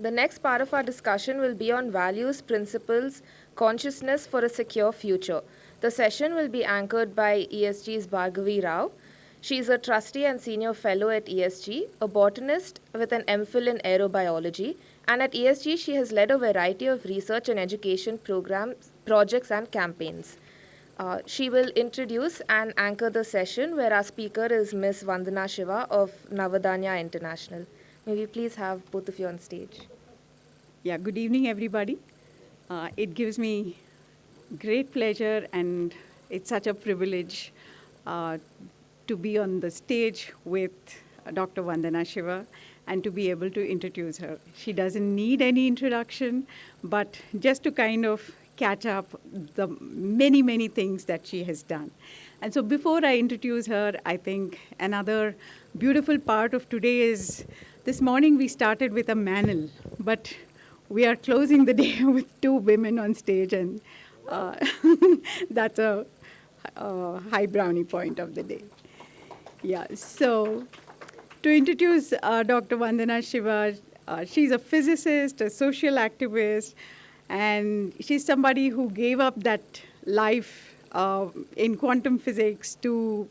The next part of our discussion will be on values, principles, consciousness for a secure future. The session will be anchored by ESG's Bhargavi Rao. She is a trustee and senior fellow at ESG, a botanist with an MPhil in aerobiology, and at ESG she has led a variety of research and education programs, projects and campaigns. She will introduce and anchor the session where our speaker is Ms. Vandana Shiva of Navadanya International. May we please have both of you on stage. Yeah, good evening, everybody. It gives me great pleasure and it's such a privilege to be on the stage with Dr. Vandana Shiva and to be able to introduce her. She doesn't need any introduction, but just to kind of catch up the many, many things that she has done. And so before I introduce her, I think another beautiful part of today is this morning we started with a manel, but we are closing the day with two women on stage, and that's a high brownie point of the day. Yeah, so to introduce Dr. Vandana Shiva, she's a physicist, a social activist, and she's somebody who gave up that life in quantum physics to,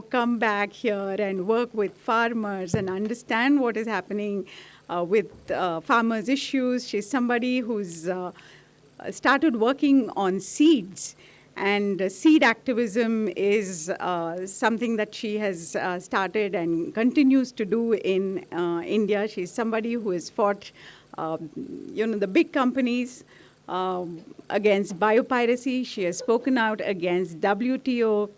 come back here and work with farmers and understand what is happening with farmers' issues. She's somebody who's started working on seeds. And seed activism is something that she has started and continues to do in India. She's somebody who has fought, the big companies against biopiracy. She has spoken out against WTO,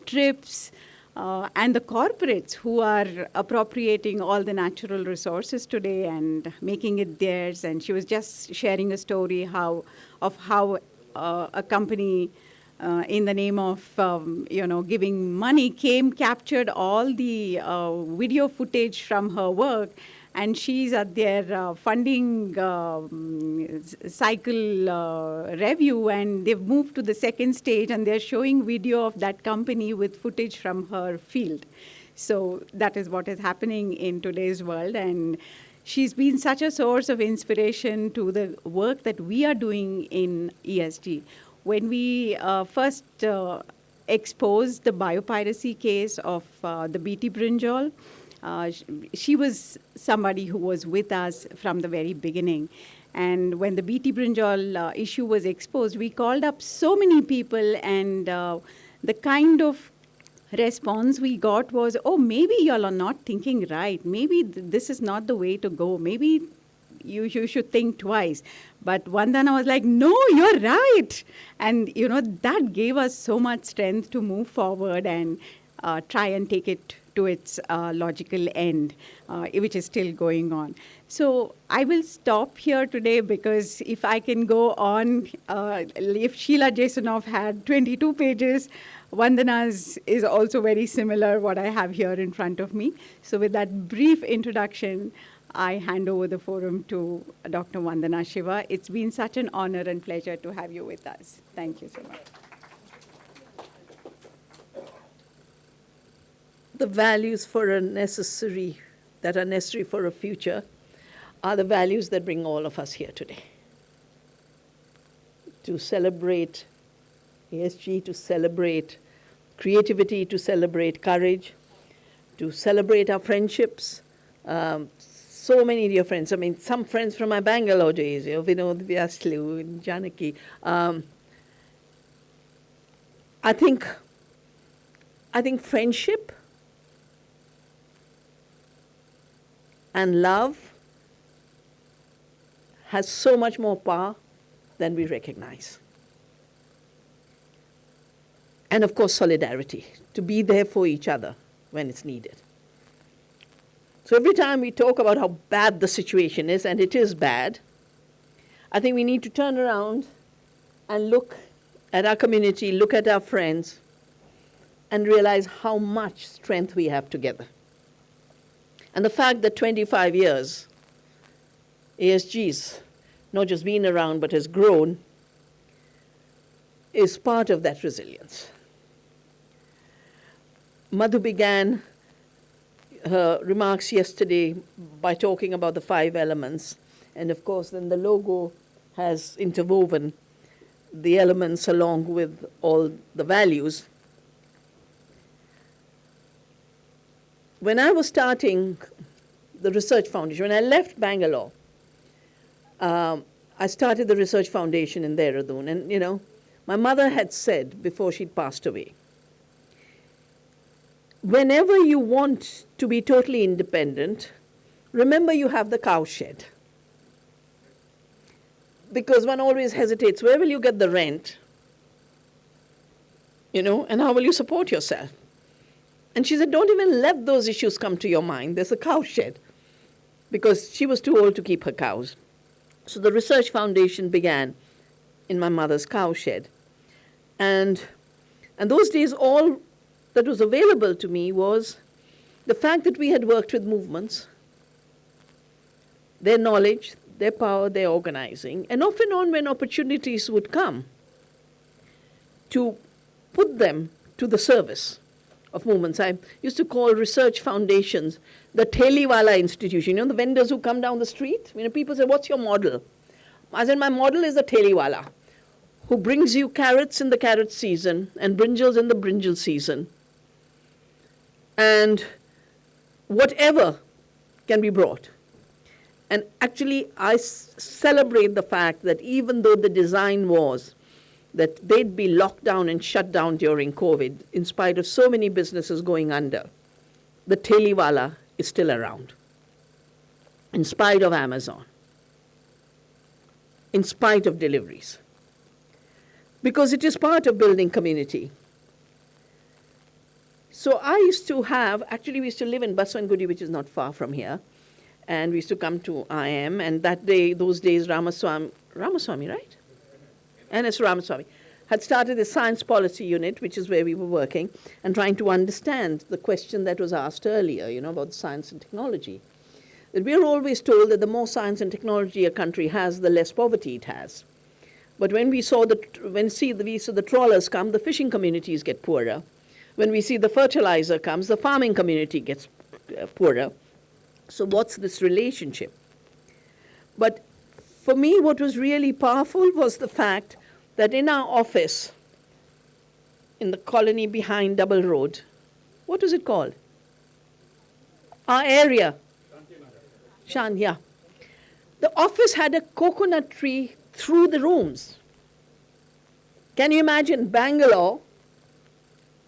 TRIPS, and the corporates who are appropriating all the natural resources today and making it theirs. And she was just sharing a story of how a company in the name of, giving money captured all the video footage from her work, and she's at their funding cycle review, and they've moved to the second stage, and they're showing video of that company with footage from her field. So that is what is happening in today's world, and she's been such a source of inspiration to the work that we are doing in ESG. When we first exposed the biopiracy case of the BT brinjal, she was somebody who was with us from the very beginning. And when the BT brinjal issue was exposed, we called up so many people, and the kind of response we got was, oh, maybe y'all are not thinking right. Maybe this is not the way to go. Maybe you should think twice. But Vandana was like, no, you're right. And, that gave us so much strength to move forward and try and take it to its logical end, which is still going on. So I will stop here today, because if I can go on, if Sheila Jasonov had 22 pages, Vandana's is also very similar, what I have here in front of me. So with that brief introduction, I hand over the forum to Dr. Vandana Shiva. It's been such an honor and pleasure to have you with us. Thank you so much. The values that are necessary for a future are the values that bring all of us here today. To celebrate ESG, to celebrate creativity, to celebrate courage, to celebrate our friendships. So many dear friends. I mean, some friends from my Bangalore days, Vinod Vyaslu and Janaki. I think friendship and love has so much more power than we recognize. And of course, solidarity, to be there for each other when it's needed. So every time we talk about how bad the situation is, and it is bad, I think we need to turn around and look at our community, look at our friends, and realize how much strength we have together. And the fact that 25 years, ESG's not just been around but has grown, is part of that resilience. Madhu began her remarks yesterday by talking about the 5 elements. And of course, then the logo has interwoven the elements along with all the values. When I was starting the Research Foundation, when I left Bangalore, I started the Research Foundation in Dehradun. And, you know, my mother had said before she'd passed away, whenever you want to be totally independent, remember you have the cowshed. Because one always hesitates, where will you get the rent? You know, and how will you support yourself? And she said, don't even let those issues come to your mind. There's a cowshed. Because she was too old to keep her cows. So the Research Foundation began in my mother's cowshed. And those days, all that was available to me was the fact that we had worked with movements, their knowledge, their power, their organizing, and off and on when opportunities would come, to put them to the service of movements. I used to call research foundations the Theliwala institution. You know, the vendors who come down the street? You know, people say, what's your model? I said, my model is the Theliwala, who brings you carrots in the carrot season and brinjals in the brinjal season. And whatever can be brought. And actually, I celebrate the fact that even though the design was that they'd be locked down and shut down during COVID, in spite of so many businesses going under, the Theliwala is still around, in spite of Amazon, in spite of deliveries, because it is part of building community. So I used to have, actually we used to live in Baswangudi, which is not far from here, and we used to come to IM, and that day, those days, Ramaswamy, right? N.S. Ramaswamy had started the science policy unit, which is where we were working, and trying to understand the question that was asked earlier, you know, about science and technology. That we are always told that the more science and technology a country has, the less poverty it has. But when we saw the trawlers come, the fishing communities get poorer. When we see the fertilizer comes, the farming community gets poorer. So what's this relationship? But for me, what was really powerful was the fact that in our office, in the colony behind Double Road, what was it called? Our area. Shan, yeah. The office had a coconut tree through the rooms. Can you imagine Bangalore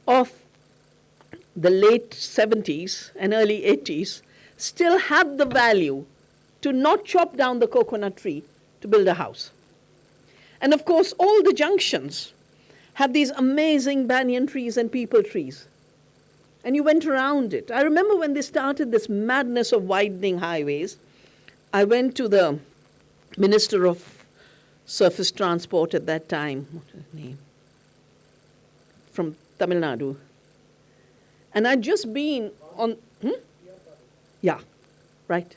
of the late 70s and early 80s still had the value to not chop down the coconut tree to build a house? And of course, all the junctions had these amazing banyan trees and peepal trees. And you went around it. I remember when they started this madness of widening highways, I went to the Minister of Surface Transport at that time, what's his name? From Tamil Nadu. And I'd just been on, yeah, right.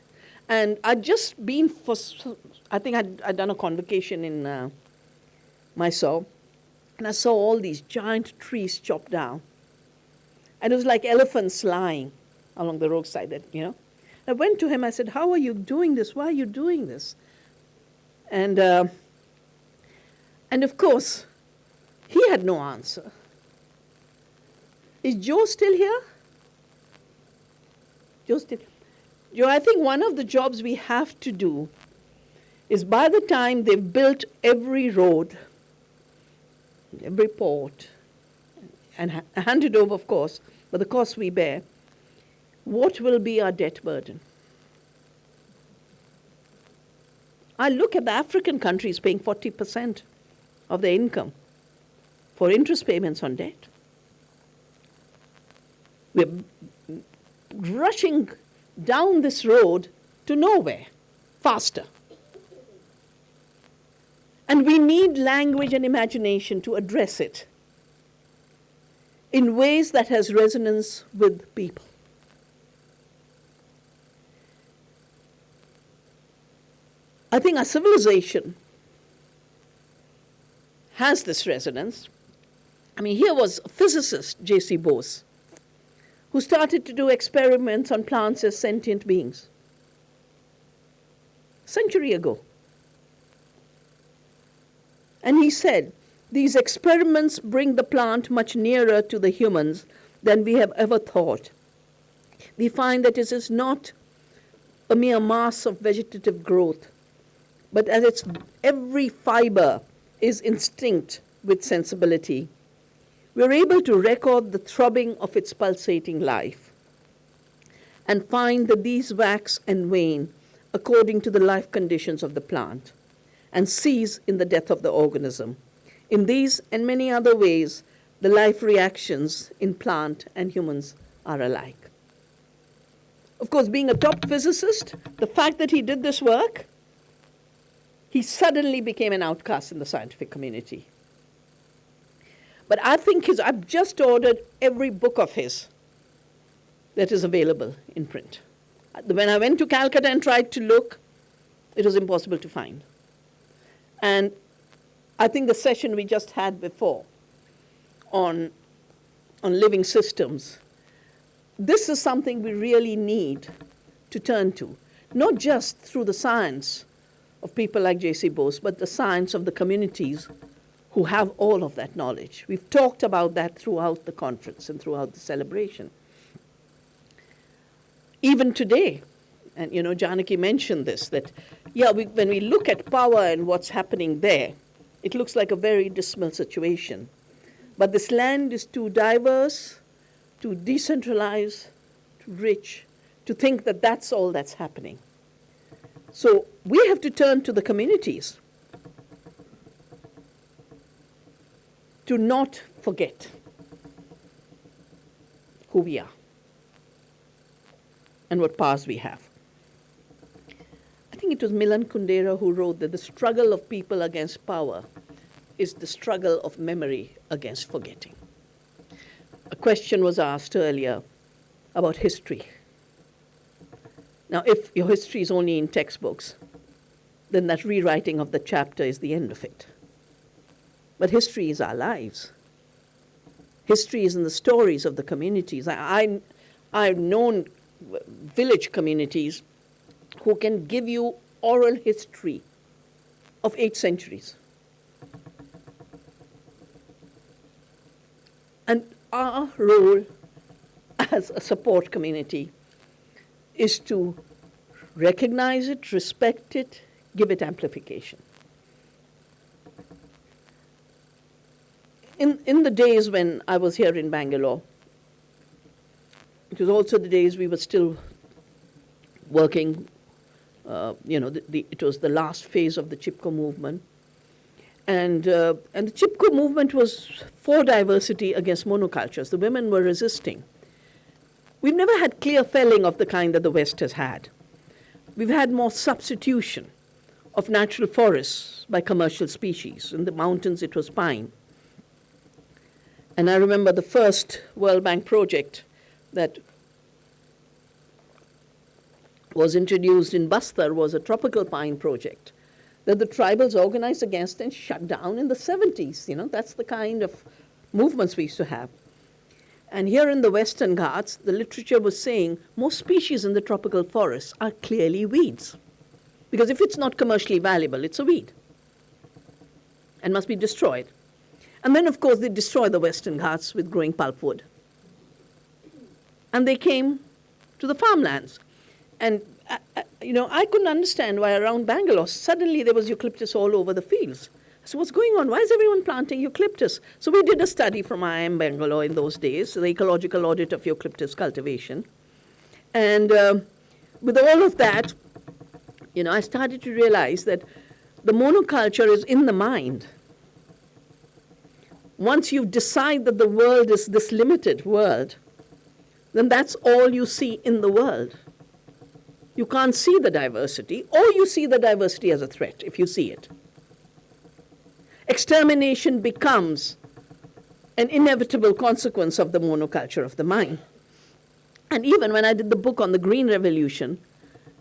And I'd just been for, I think I'd done a convocation in Mysore, and I saw all these giant trees chopped down. And it was like elephants lying along the roadside, that, you know. I went to him, I said, how are you doing this? Why are you doing this? And of course, he had no answer. Is Joe still here? Joe, I think one of the jobs we have to do is by the time they've built every road, every port, and handed over, of course, but the cost we bear, what will be our debt burden? I look at the African countries paying 40% of their income for interest payments on debt. We're rushing down this road to nowhere, faster. And we need language and imagination to address it in ways that has resonance with people. I think our civilization has this resonance. I mean, here was a physicist, J.C. Bose, who started to do experiments on plants as sentient beings. century ago. And he said, these experiments bring the plant much nearer to the humans than we have ever thought. We find that it is not a mere mass of vegetative growth, but as its every fiber is instinct with sensibility. We are able to record the throbbing of its pulsating life and find that these wax and wane according to the life conditions of the plant and cease in the death of the organism. In these and many other ways, the life reactions in plant and humans are alike. Of course, being a top physicist, the fact that he did this work, he suddenly became an outcast in the scientific community. But I think I've just ordered every book of his that is available in print. When I went to Calcutta and tried to look, it was impossible to find. And I think the session we just had before on living systems, this is something we really need to turn to, not just through the science of people like J.C. Bose, but the science of the communities who have all of that knowledge. We've talked about that throughout the conference and throughout the celebration. Even today, and Janaki mentioned this, that when we look at power and what's happening there, it looks like a very dismal situation. But this land is too diverse, too decentralized, too rich, to think that that's all that's happening. So we have to turn to the communities to not forget who we are and what powers we have. I think it was Milan Kundera who wrote that the struggle of people against power is the struggle of memory against forgetting. A question was asked earlier about history. Now, if your history is only in textbooks, then that rewriting of the chapter is the end of it. But history is our lives. History is in the stories of the communities. I've known village communities who can give you oral history of 8 centuries. And our role as a support community is to recognize it, respect it, give it amplification. In the days when I was here in Bangalore, it was also the days we were still working, it was the last phase of the Chipko movement. And the Chipko movement was for diversity against monocultures. The women were resisting. We've never had clear felling of the kind that the West has had. We've had more substitution of natural forests by commercial species. In the mountains, it was pine. And I remember the first World Bank project that was introduced in Bastar was a tropical pine project that the tribals organized against and shut down in the 70s. That's the kind of movements we used to have. And here in the Western Ghats, the literature was saying most species in the tropical forests are clearly weeds. Because if it's not commercially valuable, it's a weed and must be destroyed. And then, of course, they destroyed the Western Ghats with growing pulpwood. And they came to the farmlands. And, I couldn't understand why around Bangalore, suddenly there was eucalyptus all over the fields. So what's going on? Why is everyone planting eucalyptus? So we did a study from IIM Bangalore in those days, the ecological audit of eucalyptus cultivation. And with all of that, I started to realize that the monoculture is in the mind. Once you decide that the world is this limited world, then that's all you see in the world. You can't see the diversity, or you see the diversity as a threat if you see it. Extermination becomes an inevitable consequence of the monoculture of the mind. And even when I did the book on the Green Revolution,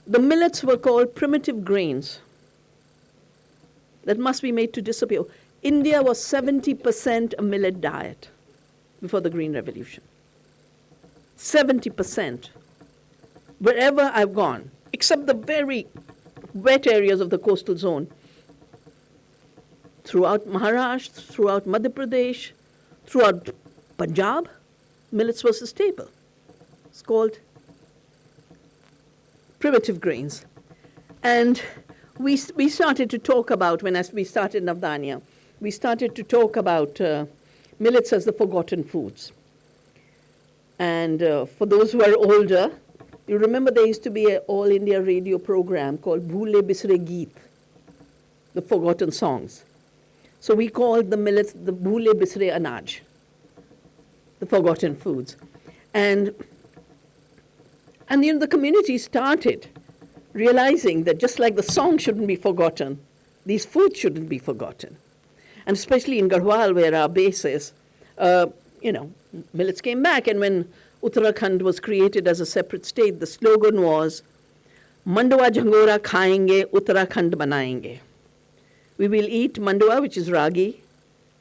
the millets were called primitive grains that must be made to disappear. India was 70% a millet diet before the Green Revolution. 70%. Wherever I've gone, except the very wet areas of the coastal zone. Throughout Maharashtra, throughout Madhya Pradesh, throughout Punjab, millets was a staple. It's called primitive grains. And we started to talk about, we started Navdanya, we started to talk about millets as the forgotten foods. And for those who are older, you remember there used to be an All India radio program called Bhule Bisre Geet, the forgotten songs. So we called the millets the Bhule Bisre Anaj, the forgotten foods. And the community started realizing that just like the song shouldn't be forgotten, these foods shouldn't be forgotten. And especially in Garhwal, where our base is, millets came back. And when Uttarakhand was created as a separate state, the slogan was, Mandwa Jhangora khayenge, Uttarakhand banayenge. We will eat mandwa, which is ragi,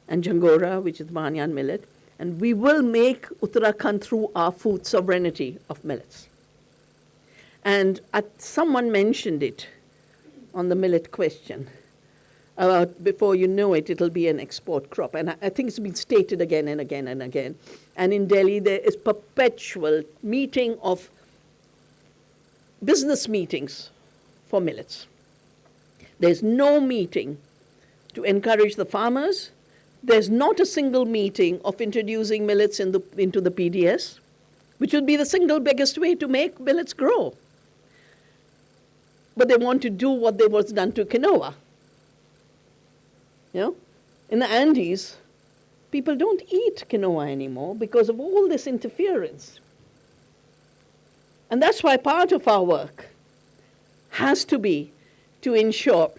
and jhangora, which is banyan millet, and we will make Uttarakhand through our food sovereignty of millets. And someone mentioned it on the millet question. About before you know it, it'll be an export crop. And I think it's been stated again and again and again. And in Delhi, there is perpetual meeting of business meetings for millets. There's no meeting to encourage the farmers. There's not a single meeting of introducing millets into the PDS, which would be the single biggest way to make millets grow. But they want to do what was done to quinoa. In the Andes, people don't eat quinoa anymore because of all this interference. And that's why part of our work has to be to ensure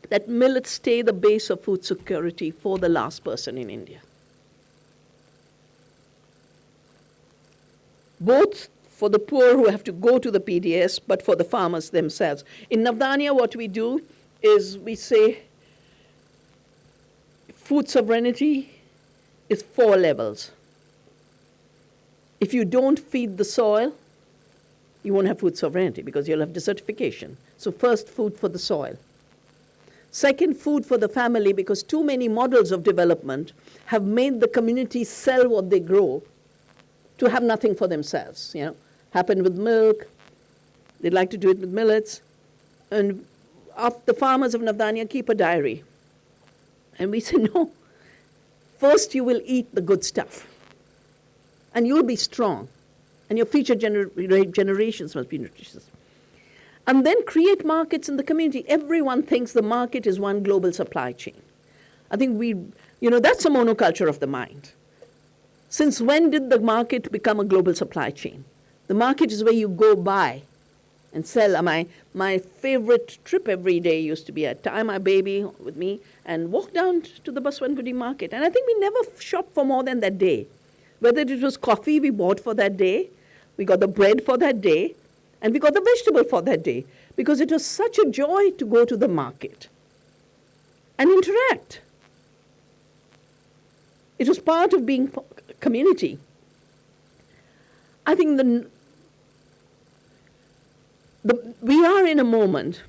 that millets stay the base of food security for the last person in India. Both for the poor who have to go to the PDS, but for the farmers themselves. In Navdanya, what we do is we say food sovereignty is 4 levels. If you don't feed the soil, you won't have food sovereignty because you'll have desertification. So first, food for the soil. Second, food for the family, because too many models of development have made the community sell what they grow to have nothing for themselves. Happened with milk. They'd like to do it with millets. And the farmers of Navdanya keep a diary. And we say, no, first you will eat the good stuff. And you'll be strong. And your future generations must be nutritious. And then create markets in the community. Everyone thinks the market is one global supply chain. I think that's a monoculture of the mind. Since when did the market become a global supply chain? The market is where you go buy and sell. My favorite trip every day used to be I'd tie my baby with me and walk down to the Baswangudi market. And I think we never shopped for more than that day. Whether it was coffee we bought for that day, we got the bread for that day, and we got the vegetable for that day. Because it was such a joy to go to the market and interact. It was part of being a community. I think we are in a moment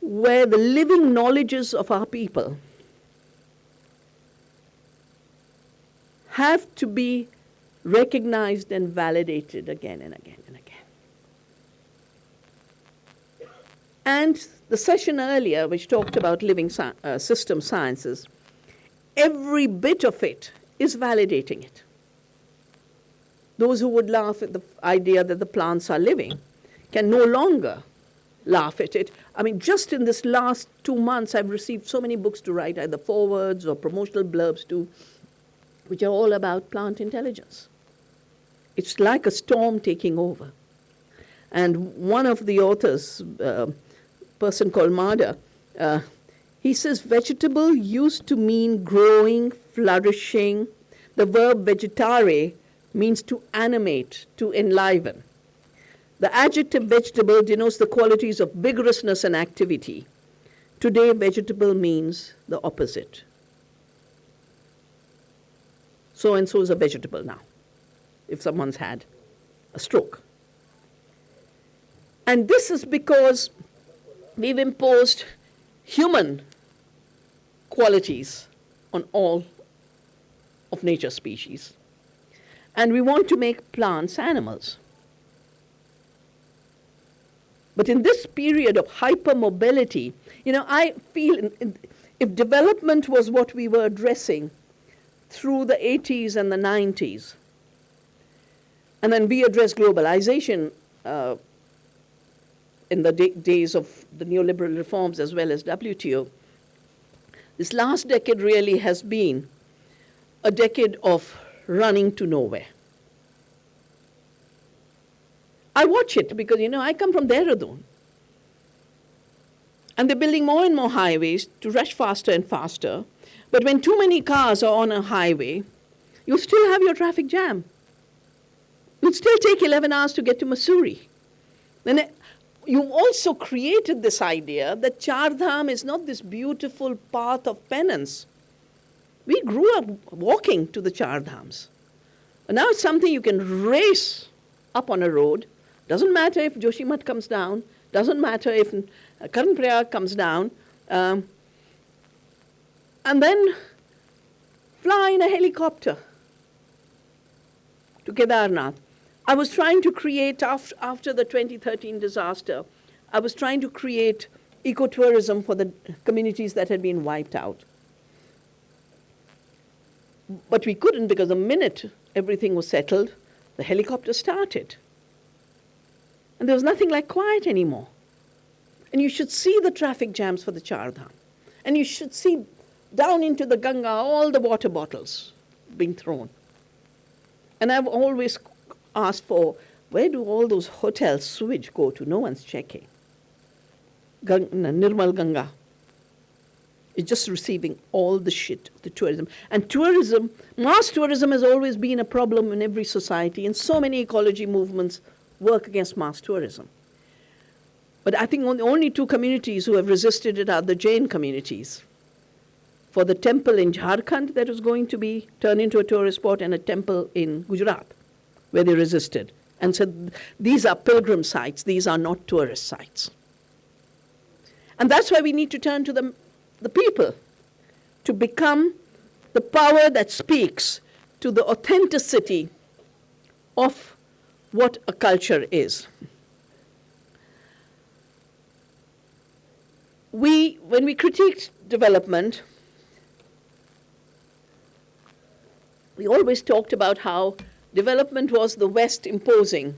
where the living knowledges of our people have to be recognized and validated again and again and again. And the session earlier, which talked about living system sciences, every bit of it is validating it. Those who would laugh at the idea that the plants are living can no longer laugh at it. Just in this last 2 months, I've received so many books to write, either forwards or promotional blurbs too, which are all about plant intelligence. It's like a storm taking over. And one of the authors, a person called Mada, he says vegetable used to mean growing, flourishing. The verb vegetare means to animate, to enliven. The adjective vegetable denotes the qualities of vigorousness and activity. Today, vegetable means the opposite. So-and-so is a vegetable now, if someone's had a stroke. And this is because we've imposed human qualities on all of nature species. And we want to make plants animals. But in this period of hypermobility, I feel if development was what we were addressing through the 80s and the 90s, and then we addressed globalization in the days of the neoliberal reforms as well as WTO, this last decade really has been a decade of running to nowhere. I watch it because, I come from Dehradun. And they're building more and more highways to rush faster and faster. But when too many cars are on a highway, you'll still have your traffic jam. It'll still take 11 hours to get to Mussoorie. Then you also created this idea that Char Dham is not this beautiful path of penance. We grew up walking to the Char Dhams. And now it's something you can race up on a road. Doesn't matter if Joshimat comes down. Doesn't matter if Karan Prayag comes down. And then fly in a helicopter to Kedarnath. I was trying to create, after the 2013 disaster, I was trying to create ecotourism for the communities that had been wiped out. But we couldn't because the minute everything was settled, the helicopter started. And there was nothing like quiet anymore. And you should see the traffic jams for the Char Dham. And you should see down into the Ganga all the water bottles being thrown. And I've always asked for, where do all those hotel sewage go to? No one's checking. Nirmal Ganga is just receiving all the shit of the tourism. And tourism, mass tourism has always been a problem in every society, and so many ecology movements work against mass tourism. But I think the only two communities who have resisted it are the Jain communities. For the temple in Jharkhand that was going to be turned into a tourist spot, and a temple in Gujarat where they resisted and said, these are pilgrim sites, these are not tourist sites. And that's why we need to turn to the people to become the power that speaks to the authenticity of what a culture is. When we critiqued development, we always talked about how development was the West imposing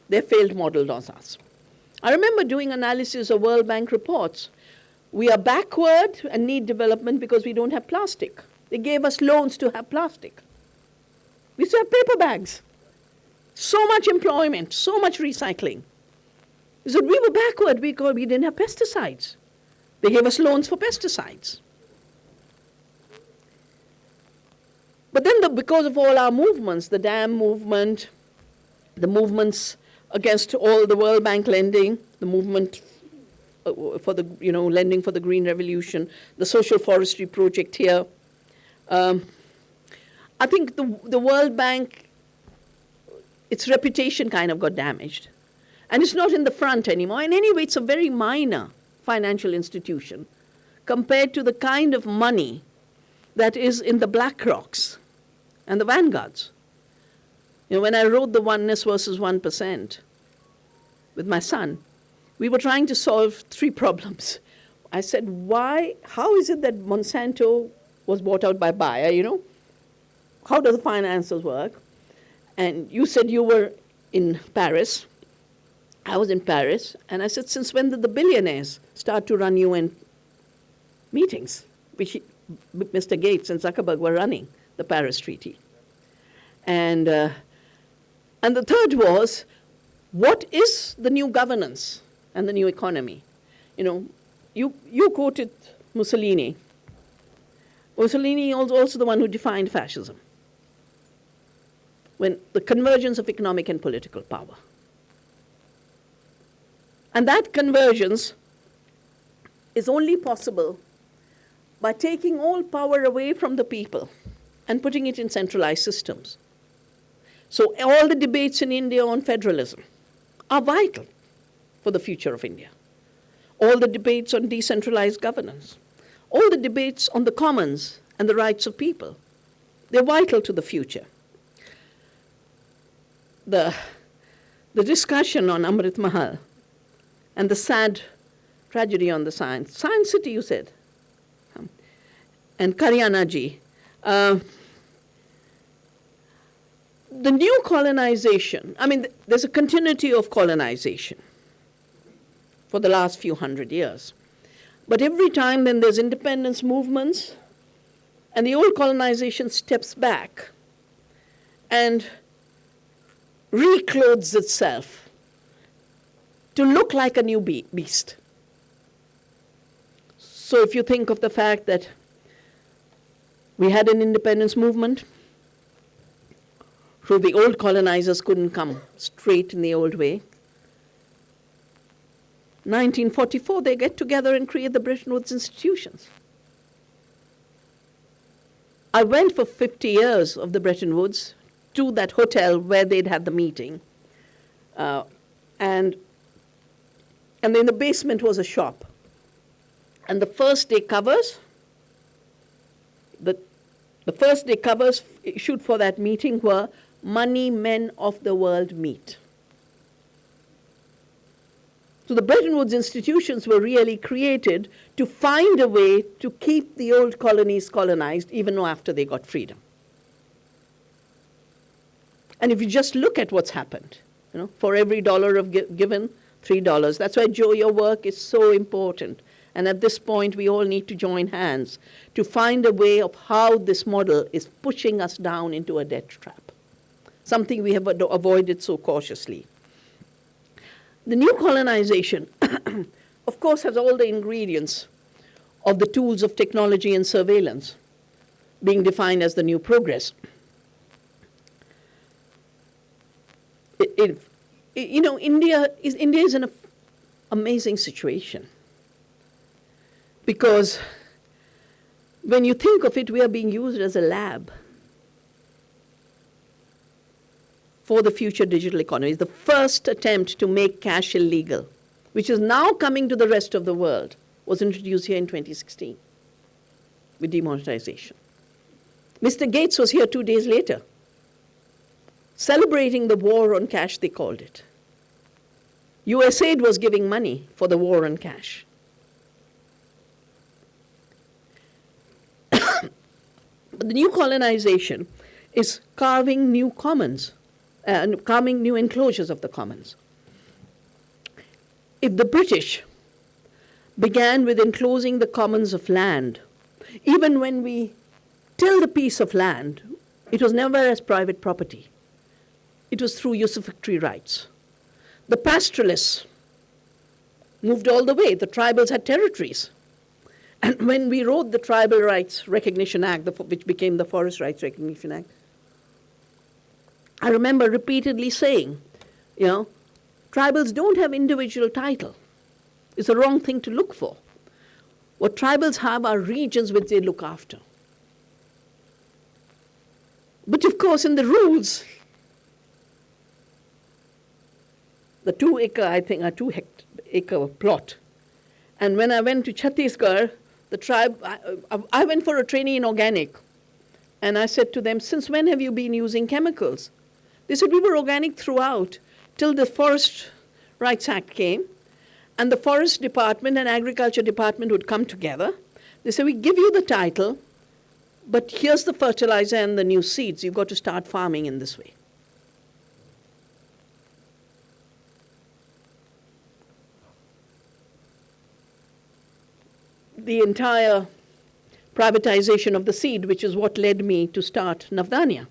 their failed model on us. I remember doing analysis of World Bank reports. We are backward and need development because we don't have plastic. They gave us loans to have plastic. We used to have paper bags. So much employment, so much recycling. They said we were backward because we didn't have pesticides. They gave us loans for pesticides. But then because of all our movements, the dam movement, the movements against all the World Bank lending, the movement for the lending for the Green Revolution, the social forestry project here, I think the World Bank, its reputation kind of got damaged. And it's not in the front anymore. And anyway, it's a very minor financial institution compared to the kind of money that is in the BlackRocks and the Vanguards. When I wrote the Oneness versus 1% with my son, we were trying to solve three problems. I said, how is it that Monsanto was bought out by Bayer, How does the finances work? And you said you were in Paris. I was in Paris. And I said, since when did the billionaires start to run UN meetings, which Mr. Gates and Zuckerberg were running the Paris Treaty? And the third was, what is the new governance and the new economy? You quoted Mussolini. Mussolini was also the one who defined fascism, when the convergence of economic and political power. And that convergence is only possible by taking all power away from the people and putting it in centralized systems. So all the debates in India on federalism are vital. for the future of India. All the debates on decentralized governance, all the debates on the commons and the rights of people, they're vital to the future. The discussion on Amrit Mahal and the sad tragedy on the Science City, you said, and Karyana ji. The new colonization, I mean, there's a continuity of colonization for the last few hundred years. But every time then there's independence movements, and the old colonization steps back and reclothes itself to look like a new beast. So if you think of the fact that we had an independence movement, so the old colonizers couldn't come straight in the old way. 1944, they get together and create the Bretton Woods institutions. I went for 50 years of the Bretton Woods to that hotel where they'd had the meeting. And in the basement was a shop. And the first day covers, the first day covers issued for that meeting were "Money Men of the World Meet." So the Bretton Woods institutions were really created to find a way to keep the old colonies colonized even after they got freedom. And if you just look at what's happened, for every dollar of given, $3. That's why, Joe, your work is so important. And at this point, we all need to join hands to find a way of how this model is pushing us down into a debt trap, something we have avoided so cautiously. The new colonization, of course, has all the ingredients of the tools of technology and surveillance being defined as the new progress. India is in an amazing situation, because when you think of it, we are being used as a lab for the future digital economy. It's the first attempt to make cash illegal, which is now coming to the rest of the world, was introduced here in 2016 with demonetization. Mr. Gates was here 2 days later, celebrating the war on cash, they called it. USAID was giving money for the war on cash. But the new colonization is carving new commons, and carving new enclosures of the commons. If the British began with enclosing the commons of land, even when we tilled a piece of land, it was never as private property. It was through usufructory rights. The pastoralists moved all the way. The tribals had territories. And when we wrote the Tribal Rights Recognition Act, which became the Forest Rights Recognition Act, I remember repeatedly saying, tribals don't have individual title. It's a wrong thing to look for. What tribals have are regions which they look after. But of course, in the rules, the 2 acre, I think, a 2 acre plot. And when I went to Chhattisgarh, the tribe, I went for a training in organic. And I said to them, since when have you been using chemicals? They said, we were organic throughout till the Forest Rights Act came. And the Forest Department and Agriculture Department would come together. They said, we give you the title, but here's the fertilizer and the new seeds. You've got to start farming in this way. The entire privatization of the seed, which is what led me to start Navdanya.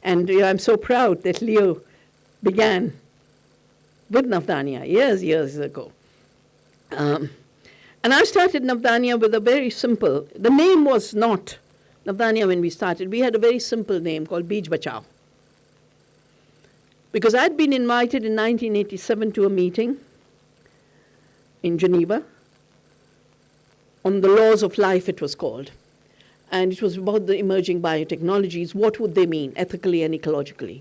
And I'm so proud that Leo began with Navdanya years ago. And I started Navdanya with a very simple, the name was not Navdanya when we started. We had a very simple name called Beej Bachao. Because I'd been invited in 1987 to a meeting in Geneva on the laws of life, it was called. And it was about the emerging biotechnologies. What would they mean ethically and ecologically?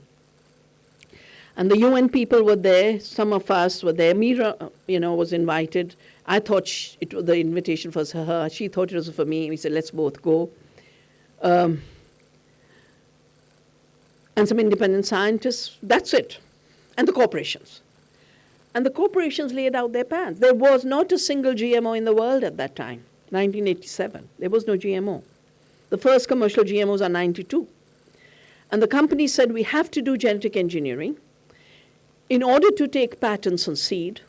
And the UN people were there. Some of us were there. Meera, was invited. I thought the invitation was for her. She thought it was for me. We said, let's both go. And some independent scientists. That's it. And the corporations. And the corporations laid out their plans. There was not a single GMO in the world at that time, 1987. There was no GMO. The first commercial GMOs are 92. And the company said, we have to do genetic engineering in order to take patents on seed,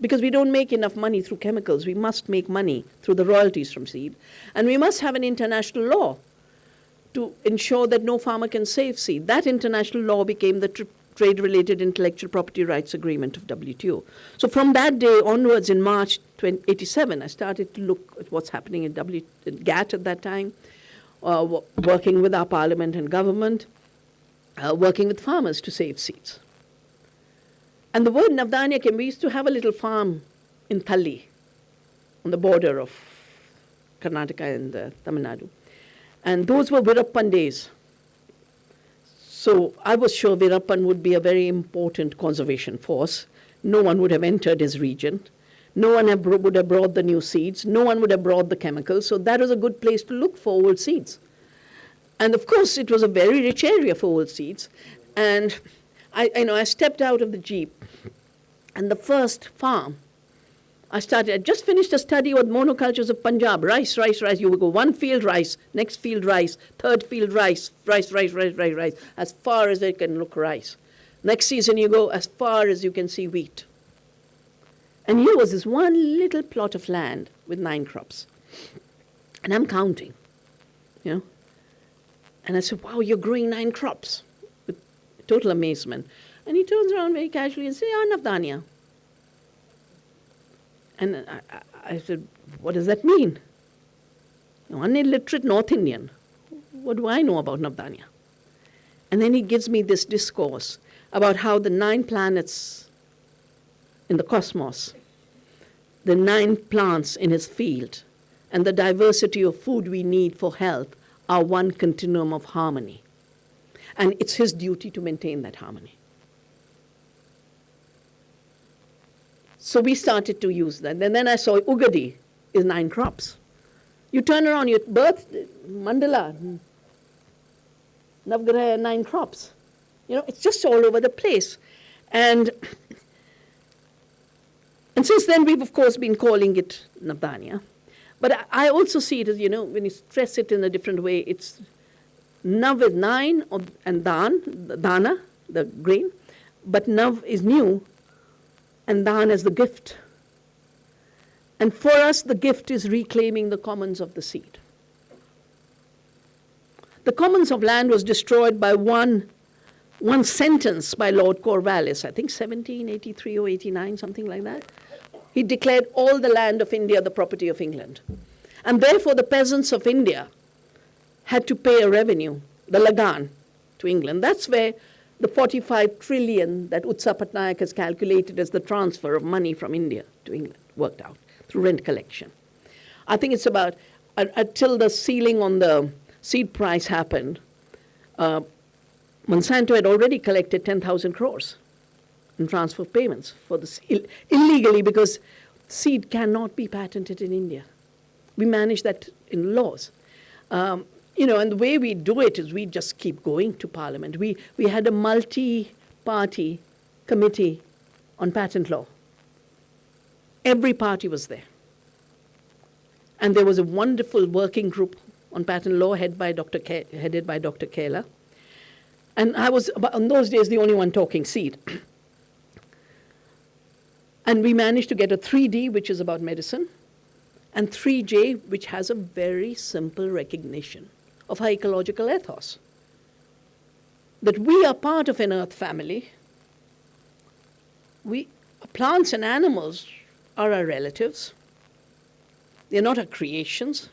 because we don't make enough money through chemicals. We must make money through the royalties from seed. And we must have an international law to ensure that no farmer can save seed. That international law became the Trade-Related Intellectual Property Rights Agreement of WTO. So from that day onwards, in March 1987, I started to look at what's happening in GATT at that time, working with our parliament and government, working with farmers to save seeds. And the word Navdanya came. We used to have a little farm in Thalli, on the border of Karnataka and Tamil Nadu. And those were Virappan days. So I was sure Virappan would be a very important conservation force. No one would have entered his region. No one would have brought the new seeds. No one would have brought the chemicals. So that was a good place to look for old seeds. And of course, it was a very rich area for old seeds. And I stepped out of the Jeep, and the first farm I just finished a study with monocultures of Punjab, rice. You would go one field rice, next field rice, third field rice, as far as it can look rice. Next season you go as far as you can see wheat. And here was this one little plot of land with 9 crops. And I'm counting, And I said, wow, you're growing 9 crops. With total amazement. And he turns around very casually and says, Navdanya. And I said, what does that mean? One illiterate North Indian. What do I know about Navdanya? And then he gives me this discourse about how the 9 planets in the cosmos, the 9 plants in his field, and the diversity of food we need for health are one continuum of harmony. And it's his duty to maintain that harmony. So we started to use that. And then I saw Ugadi is 9 crops. You turn around, your birth, Mandala, Navgraha, 9 crops. It's just all over the place. And since then, we've, of course, been calling it Navdanya. But I also see it as, when you stress it in a different way, it's Nav is 9, and Dana, the grain. But Nav is new, and Dan is the gift. And for us, the gift is reclaiming the commons of the seed. The commons of land was destroyed by one sentence by Lord Cornwallis, I think 1783 or 89, something like that. He declared all the land of India the property of England. And therefore, the peasants of India had to pay a revenue, the Lagan, to England. That's where the 45 trillion that Utsa Patnaik has calculated as the transfer of money from India to England worked out through rent collection. I think it's about, until the ceiling on the seed price happened, Monsanto had already collected 10,000 crores in transfer payments for the illegally, because seed cannot be patented in India. We manage that in laws. And the way we do it is we just keep going to Parliament. We had a multi-party committee on patent law. Every party was there. And there was a wonderful working group on patent law headed by Dr. Kela. And I was, in those days, the only one talking seed. And we managed to get a 3D, which is about medicine, and 3J, which has a very simple recognition of our ecological ethos. That we are part of an earth family. Plants and animals are our relatives. They're not our creations.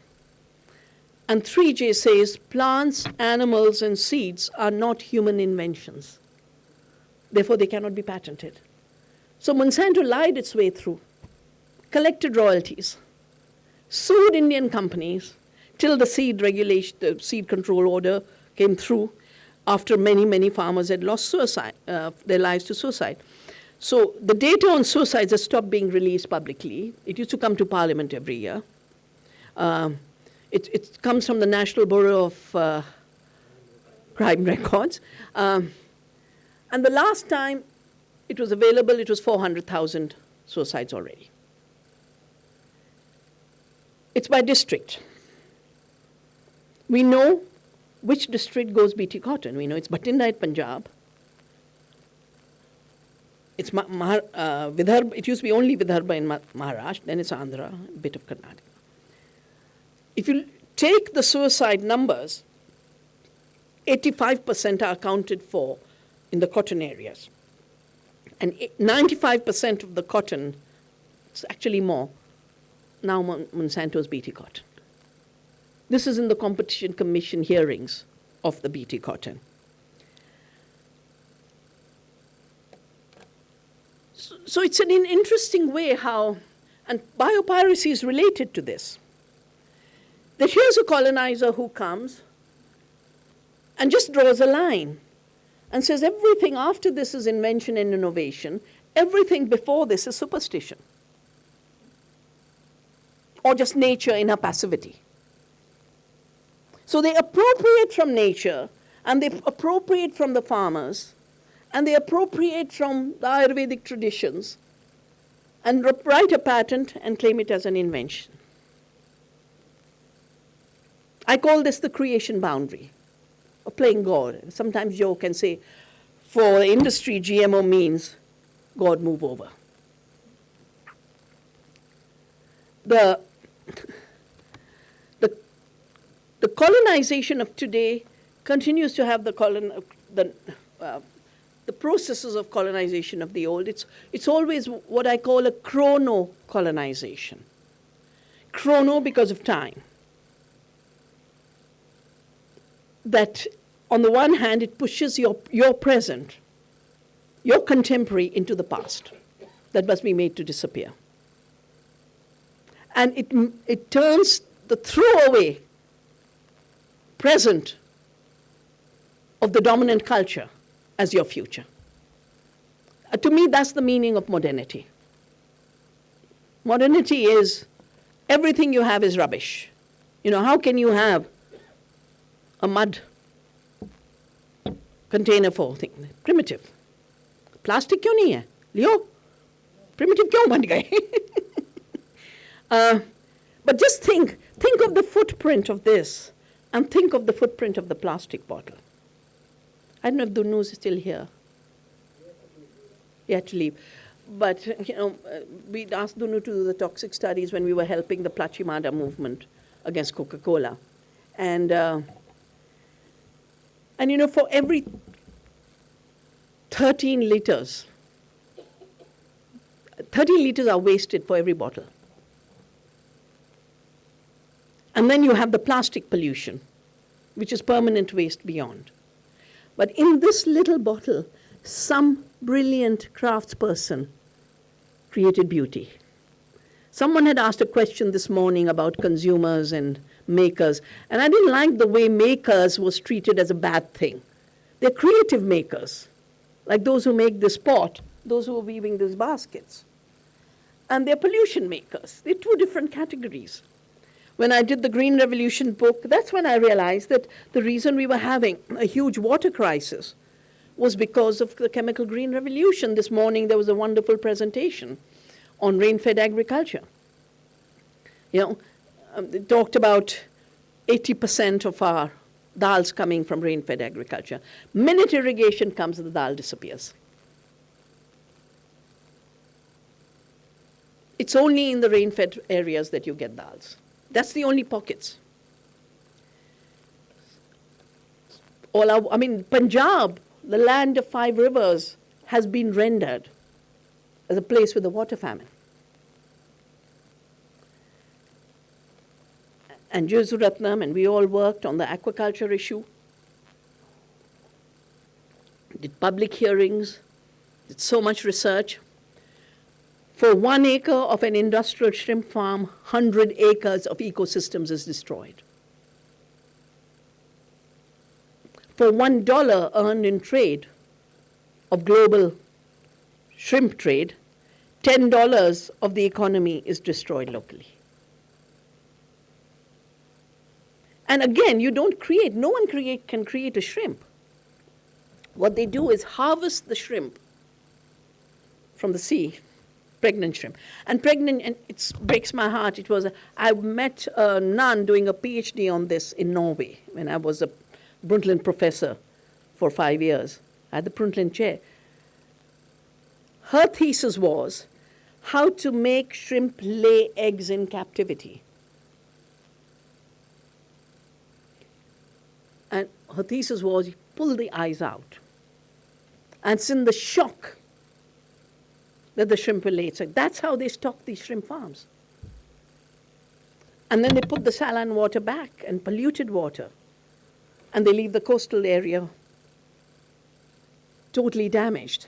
And 3J says plants, animals, and seeds are not human inventions. Therefore, they cannot be patented. So Monsanto lied its way through, collected royalties, sued Indian companies till the seed regulation, the seed control order came through, after many, many farmers had lost their lives to suicide. So the data on suicides has stopped being released publicly. It used to come to Parliament every year. It comes from the National Bureau of Crime Records. And the last time it was available, it was 400,000 suicides already. It's by district. We know which district goes BT cotton. We know it's Bhatinda at Punjab. It's Vidarbha. It used to be only Vidarbha in Maharashtra, then it's Andhra, a bit of Karnataka. If you take the suicide numbers, 85% are accounted for in the cotton areas. And 95% of the cotton, it's actually more, now Monsanto's BT cotton. This is in the Competition Commission hearings of the BT cotton. So it's an interesting way how, and biopiracy is related to this, that here's a colonizer who comes and just draws a line and says everything after this is invention and innovation, everything before this is superstition or just nature in her passivity. So they appropriate from nature, and they appropriate from the farmers, and they appropriate from the Ayurvedic traditions, and write a patent and claim it as an invention. I call this the creation boundary, or playing God. Sometimes joke and say, for the industry, GMO means God move over. The colonization of today continues to have the processes of colonization of the old. It's always what I call a chrono-colonization. Chrono because of time. That on the one hand, it pushes your present, your contemporary into the past that must be made to disappear. And it turns the throwaway present of the dominant culture as your future. To me, that's the meaning of modernity. Modernity is everything you have is rubbish. You know, how can you have a mud container for things? Primitive. Plastic क्यों नहीं है? लियो. Primitive क्यों बन गए? But just think of the footprint of this, and think of the footprint of the plastic bottle. I don't know if Dunu is still here. He had to leave. But, we asked Dunu to do the toxic studies when we were helping the Plachimada movement against Coca-Cola. And for every 13 liters are wasted for every bottle. And then you have the plastic pollution, which is permanent waste beyond. But in this little bottle, some brilliant craftsperson created beauty. Someone had asked a question this morning about consumers and makers, and I didn't like the way makers was treated as a bad thing. They're creative makers, like those who make this pot, those who are weaving these baskets. And they're pollution makers. They're two different categories. When I did the Green Revolution book, that's when I realized that the reason we were having a huge water crisis was because of the chemical green revolution. This morning there was a wonderful presentation on rain-fed agriculture. They talked about 80% of our dals coming from rain-fed agriculture. Minute irrigation comes, the dal disappears. It's only in the rain-fed areas that you get dals. That's the only pockets. Punjab, the land of 5 rivers, has been rendered as a place with a water famine. And Jesuratnam and we all worked on the aquaculture issue, did public hearings, did so much research. For 1 acre of an industrial shrimp farm, 100 acres of ecosystems is destroyed. for $1 earned in trade of global shrimp trade, $10 of the economy is destroyed locally. And again, you don't create, no one can create a shrimp. What they do is harvest the shrimp from the sea, pregnant shrimp. And it breaks my heart. I met a nun doing a PhD on this in Norway when I was a Brundtland professor for 5 years. I had the Brundtland chair. Her thesis was how to make shrimp lay eggs in captivity. And her thesis was you pull the eyes out. And it's in the shock that the shrimp will lay its egg. That's how they stock these shrimp farms. And then they put the saline water back and polluted water. And they leave the coastal area totally damaged.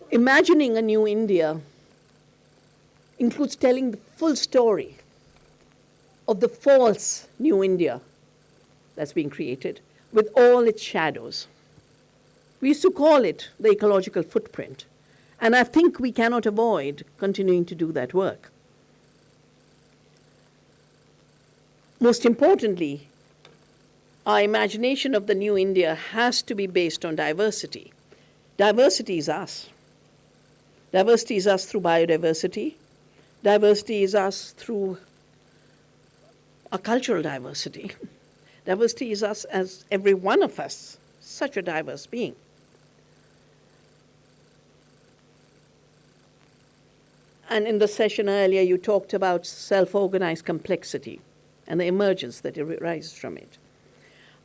Imagining a new India includes telling the full story of the false new India that's being created with all its shadows. We used to call it the ecological footprint, and I think we cannot avoid continuing to do that work. Most importantly, our imagination of the new India has to be based on diversity. Diversity is us. Diversity is us through biodiversity. Diversity is us through our cultural diversity. Diversity is us as every one of us, such a diverse being. And in the session earlier, you talked about self-organized complexity and the emergence that arises from it.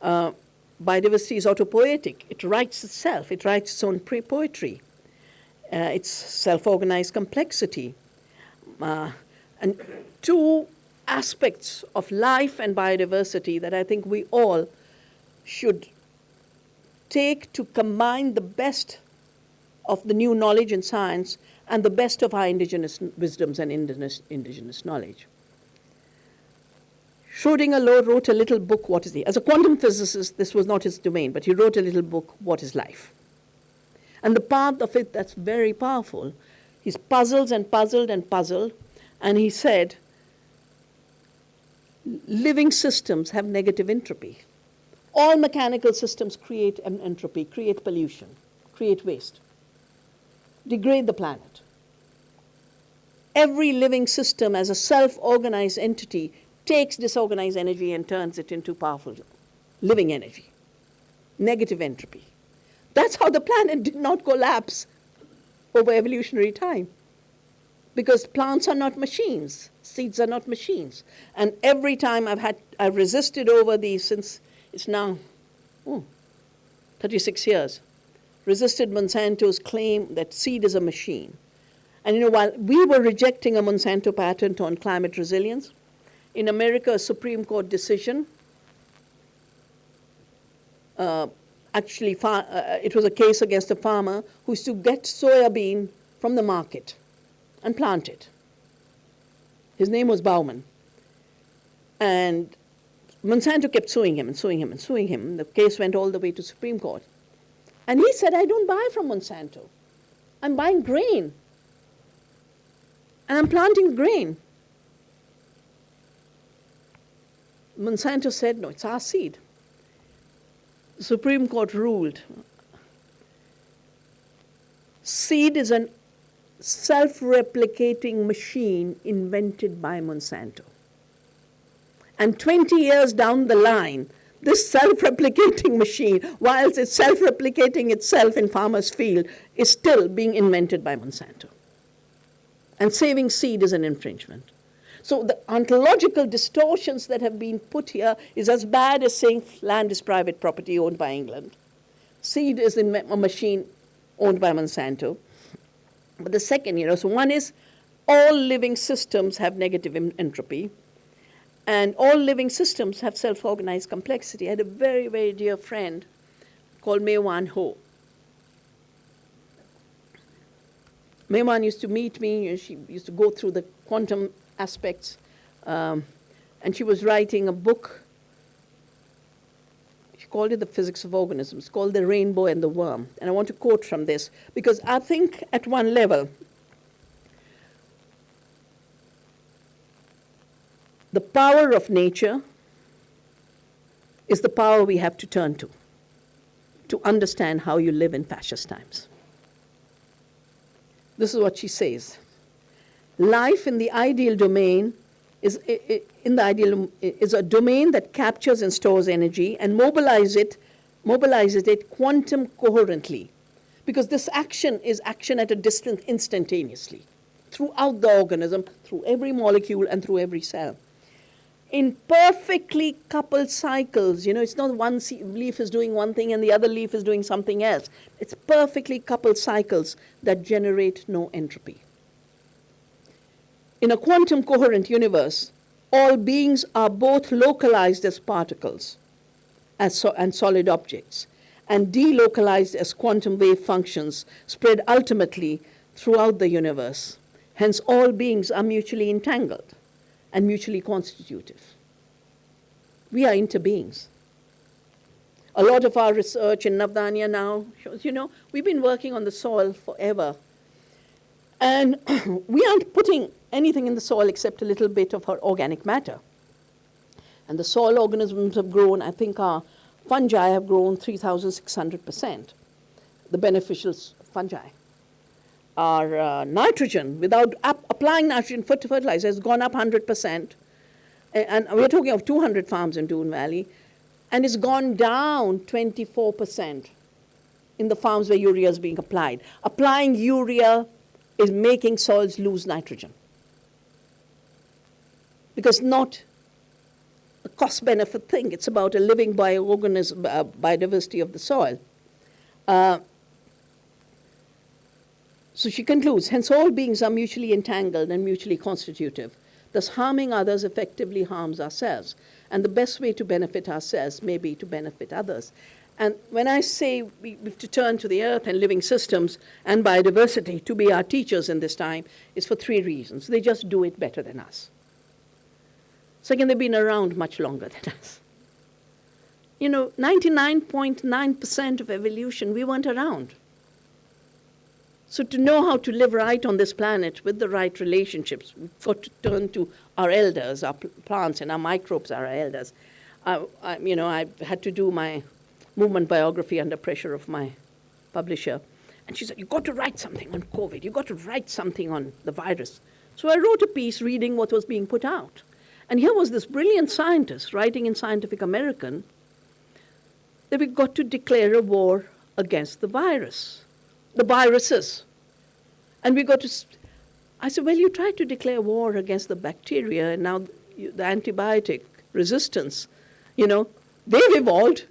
Biodiversity is autopoietic. It writes itself. It writes its own poetry. It's self-organized complexity. And two aspects of life and biodiversity that I think we all should take to combine the best of the new knowledge and science and the best of our indigenous wisdoms and indigenous knowledge. Schrödinger wrote a little book, What is He? As a quantum physicist, this was not his domain, but he wrote a little book, What is Life? And the part of it that's very powerful, he's puzzled and puzzled and puzzled, and he said, living systems have negative entropy. All mechanical systems create an entropy, create pollution, create waste, degrade the planet. Every living system as a self-organized entity takes disorganized energy and turns it into powerful living energy, negative entropy. That's how the planet did not collapse over evolutionary time. Because plants are not machines, seeds are not machines. And every time I've resisted over these since it's now 36 years, resisted Monsanto's claim that seed is a machine. And while we were rejecting a Monsanto patent on climate resilience, in America, a Supreme Court decision, it was a case against a farmer who used to get soya bean from the market and plant it. His name was Bauman. And Monsanto kept suing him and suing him and suing him. The case went all the way to Supreme Court. And he said, I don't buy from Monsanto. I'm buying grain. And I'm planting grain. Monsanto said, no, it's our seed. The Supreme Court ruled seed is a self-replicating machine invented by Monsanto. And 20 years down the line, this self-replicating machine, whilst it's self-replicating itself in farmers' field, is still being invented by Monsanto. And saving seed is an infringement. So the ontological distortions that have been put here is as bad as saying land is private property owned by England. Seed is a machine owned by Monsanto. But the second, so one is all living systems have negative entropy, and all living systems have self-organized complexity. I had a very, very dear friend called Mei Wan Ho. Mei Wan used to meet me, she used to go through the quantum aspects, and she was writing a book. She called it the physics of organisms, called the rainbow and the worm. And I want to quote from this, because I think at one level, the power of nature is the power we have to turn to understand how you live in fascist times. This is what she says. Life in the ideal domain is a domain that captures and stores energy and mobilizes it quantum coherently, because this action is action at a distance instantaneously throughout the organism, through every molecule and through every cell. In perfectly coupled cycles, it's not one leaf is doing one thing and the other leaf is doing something else. It's perfectly coupled cycles that generate no entropy. In a quantum coherent universe, all beings are both localized as particles and solid objects, and delocalized as quantum wave functions spread ultimately throughout the universe. Hence, all beings are mutually entangled and mutually constitutive. We are interbeings. A lot of our research in Navdanya now shows, we've been working on the soil forever. And we aren't putting anything in the soil except a little bit of our organic matter. And the soil organisms have grown, I think our fungi have grown 3,600%, the beneficial fungi. Our nitrogen, without applying nitrogen fertilizer, has gone up 100%. And we're talking of 200 farms in Doon Valley. And it's gone down 24% in the farms where urea is being applied. Applying urea is making soils lose nitrogen, because not a cost-benefit thing. It's about a living biodiversity of the soil. So she concludes, hence all beings are mutually entangled and mutually constitutive. Thus harming others effectively harms ourselves. And the best way to benefit ourselves may be to benefit others. And when I say we have to turn to the earth and living systems and biodiversity to be our teachers in this time, it's for three reasons. They just do it better than us. Second, they've been around much longer than us. 99.9% of evolution, we weren't around. So to know how to live right on this planet with the right relationships, we've got to turn to our elders, our plants and our microbes are our elders. I had to do my movement biography under pressure of my publisher. And she said, you've got to write something on COVID. You've got to write something on the virus. So I wrote a piece reading what was being put out. And here was this brilliant scientist writing in Scientific American that we've got to declare a war against the viruses. And we got to, I said, well, you tried to declare war against the bacteria, and now the antibiotic resistance, they've evolved,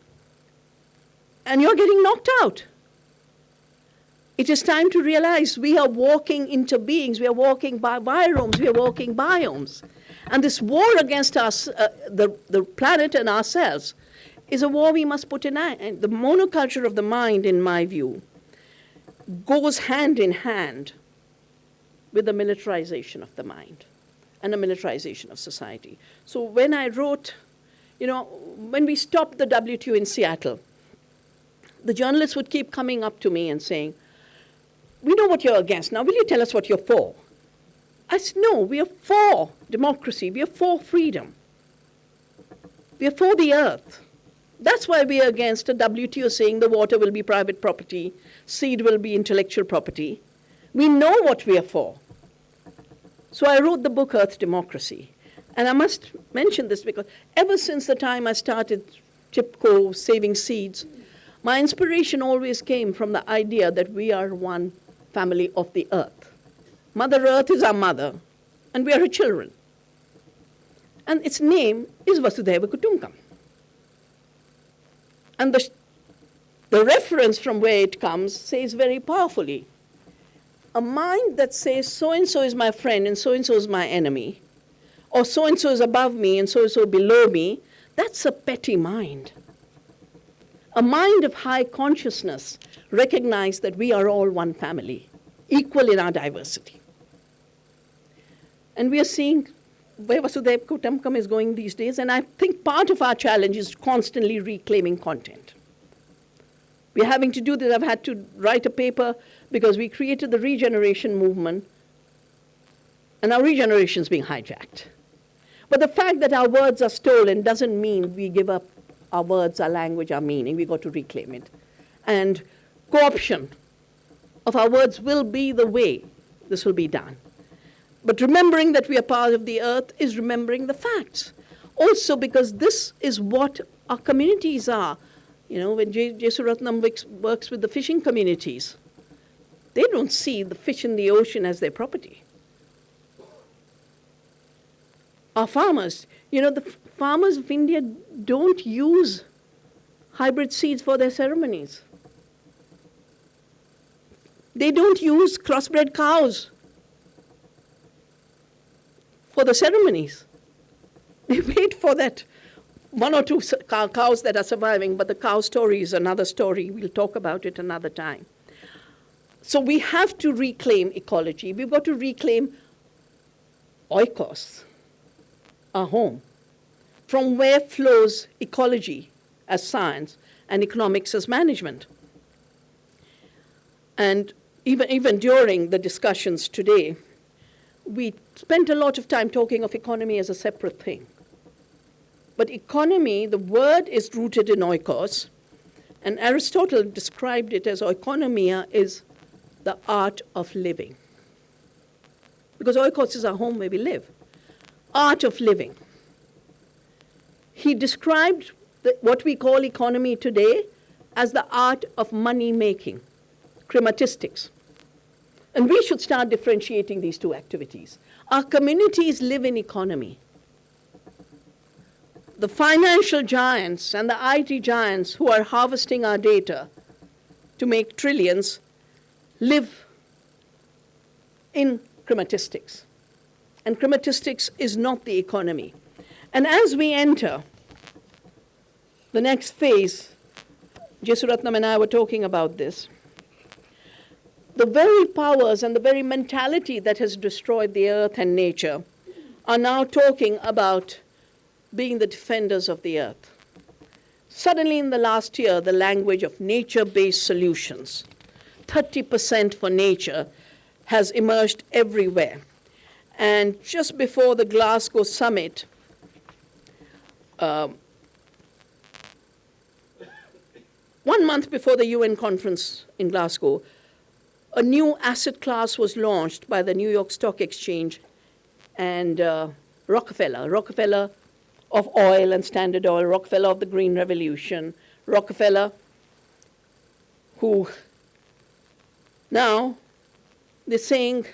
and you're getting knocked out. It is time to realize we are walking interbeings, we are walking biomes, we are walking biomes. And this war against us, the planet and ourselves, is a war we must put in end. The monoculture of the mind, in my view, goes hand in hand with the militarization of the mind and the militarization of society. So when I wrote, when we stopped the WTO in Seattle, the journalists would keep coming up to me and saying, we know what you're against. Now, will you tell us what you're for? I said, no, we are for democracy. We are for freedom. We are for the earth. That's why we are against a WTO saying the water will be private property, seed will be intellectual property. We know what we are for. So I wrote the book Earth Democracy. And I must mention this because ever since the time I started CHIPCO, Saving Seeds, my inspiration always came from the idea that we are one family of the earth. Mother Earth is our mother, and we are her children. And its name is Vasudhaiva Kutumbakam. And the reference from where it comes says very powerfully, a mind that says so-and-so is my friend and so-and-so is my enemy, or so-and-so is above me and so-and-so below me, that's a petty mind. A mind of high consciousness recognizes that we are all one family, equal in our diversity. And we are seeing where Vasudhaiva Kutumbakam is going these days, and I think part of our challenge is constantly reclaiming content. We're having to do this. I've had to write a paper because we created the regeneration movement, and our regeneration is being hijacked. But the fact that our words are stolen doesn't mean we give up our words, our language, our meaning. We've got to reclaim it. And co-option of our words will be the way this will be done. But remembering that we are part of the earth is remembering the facts. Also because this is what our communities are. You know, when Jesuratnam works with the fishing communities, they don't see the fish in the ocean as their property. Our farmers, you know, the farmers of India don't use hybrid seeds for their ceremonies. They don't use crossbred cows for the ceremonies. They wait for that one or two cows that are surviving, but the cow story is another story. We'll talk about it another time. So we have to reclaim ecology. We've got to reclaim oikos, our home, from where flows ecology as science and economics as management. And even during the discussions today, we spent a lot of time talking of economy as a separate thing. But economy, the word is rooted in oikos, and Aristotle described it as oikonomia is the art of living. Because oikos is our home where we live. Art of living. He described what we call economy today as the art of money making, chrematistics. And we should start differentiating these two activities. Our communities live in economy. The financial giants and the IT giants who are harvesting our data to make trillions live in chrematistics. And chrematistics is not the economy. And as we enter the next phase, Jesuratnam and I were talking about this, the very powers and the very mentality that has destroyed the earth and nature are now talking about being the defenders of the earth. Suddenly in the last year, the language of nature-based solutions, 30% for nature, has emerged everywhere. And just before the Glasgow summit, 1 month before the UN conference in Glasgow, a new asset class was launched by the New York Stock Exchange and Rockefeller of oil and Standard Oil, Rockefeller of the Green Revolution, Rockefeller who now they're saying,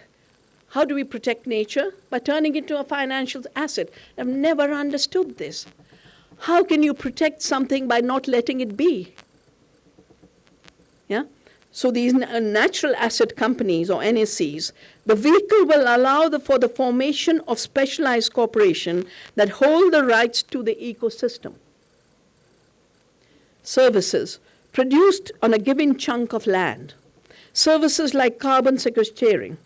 how do we protect nature? By turning it into a financial asset. I've never understood this. How can you protect something by not letting it be? Yeah? So these natural asset companies or NACs, the vehicle will allow for the formation of specialized corporations that hold the rights to the ecosystem. Services produced on a given chunk of land. Services like carbon sequestration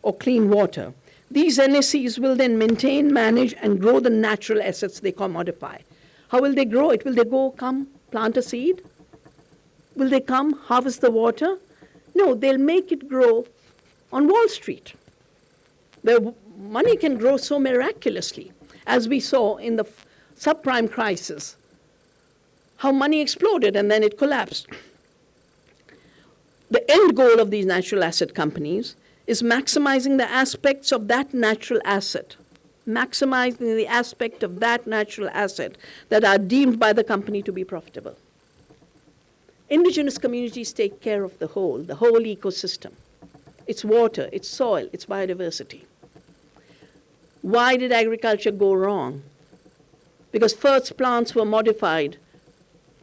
or clean water. These NACs will then maintain, manage, and grow the natural assets they commodify. How will they grow it? Will they come plant a seed? Will they come harvest the water? No, they'll make it grow on Wall Street, where money can grow so miraculously, as we saw in the subprime crisis, how money exploded and then it collapsed. The end goal of these natural asset companies is maximizing the aspects of that natural asset, maximizing the aspect of that natural asset that are deemed by the company to be profitable. Indigenous communities take care of the whole ecosystem. Its water, its soil, its biodiversity. Why did agriculture go wrong? Because first plants were modified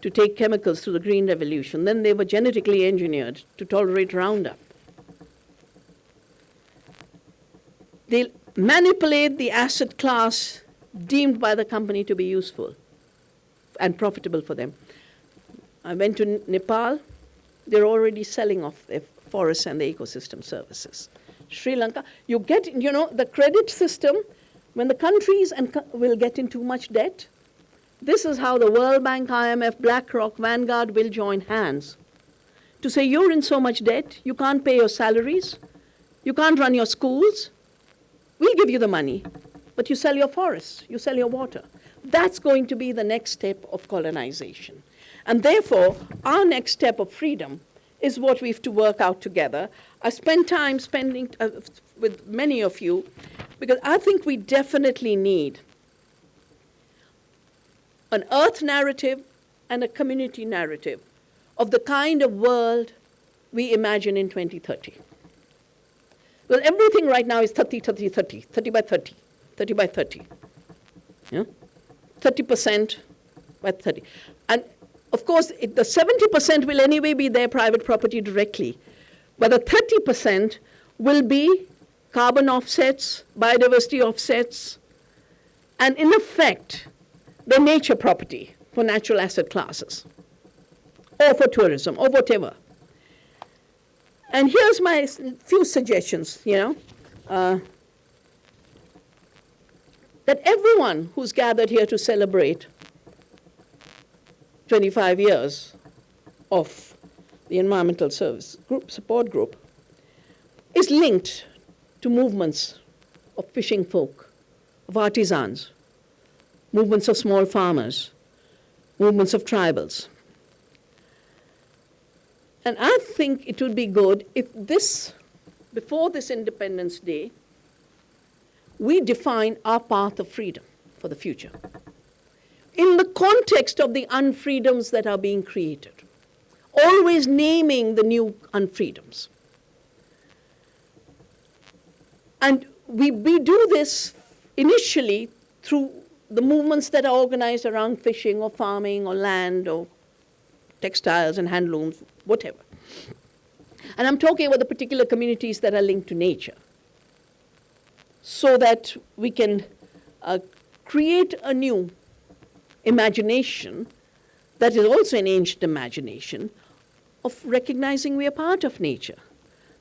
to take chemicals through the Green Revolution. Then they were genetically engineered to tolerate Roundup. They manipulate the asset class deemed by the company to be useful and profitable for them. I went to Nepal. They're already selling off their forests and the ecosystem services. Sri Lanka, you get, the credit system when the countries will get in too much debt, this is how the World Bank, IMF, BlackRock, Vanguard will join hands to say, you're in so much debt, you can't pay your salaries, you can't run your schools, we'll give you the money, but you sell your forests, you sell your water. That's going to be the next step of colonization. And therefore, our next step of freedom is what we have to work out together. I spent time with many of you, because I think we definitely need an earth narrative and a community narrative of the kind of world we imagine in 2030. Well, everything right now is 30, 30, 30, 30 by 30, 30 by 30. Yeah? 30% by 30. And of course, the 70% will anyway be their private property directly. But the 30% will be carbon offsets, biodiversity offsets, and in effect, the nature property for natural asset classes, or for tourism, or whatever. And here's my few suggestions, that everyone who's gathered here to celebrate 25 years of the Environmental Service Support Group is linked to movements of fishing folk, of artisans, movements of small farmers, movements of tribals. And I think it would be good if before this Independence Day, we define our path of freedom for the future in the context of the unfreedoms that are being created, always naming the new unfreedoms. And we do this initially through the movements that are organized around fishing or farming or land or textiles and handlooms, whatever. And I'm talking about the particular communities that are linked to nature, so that we can create a new imagination that is also an ancient imagination of recognizing we are part of nature,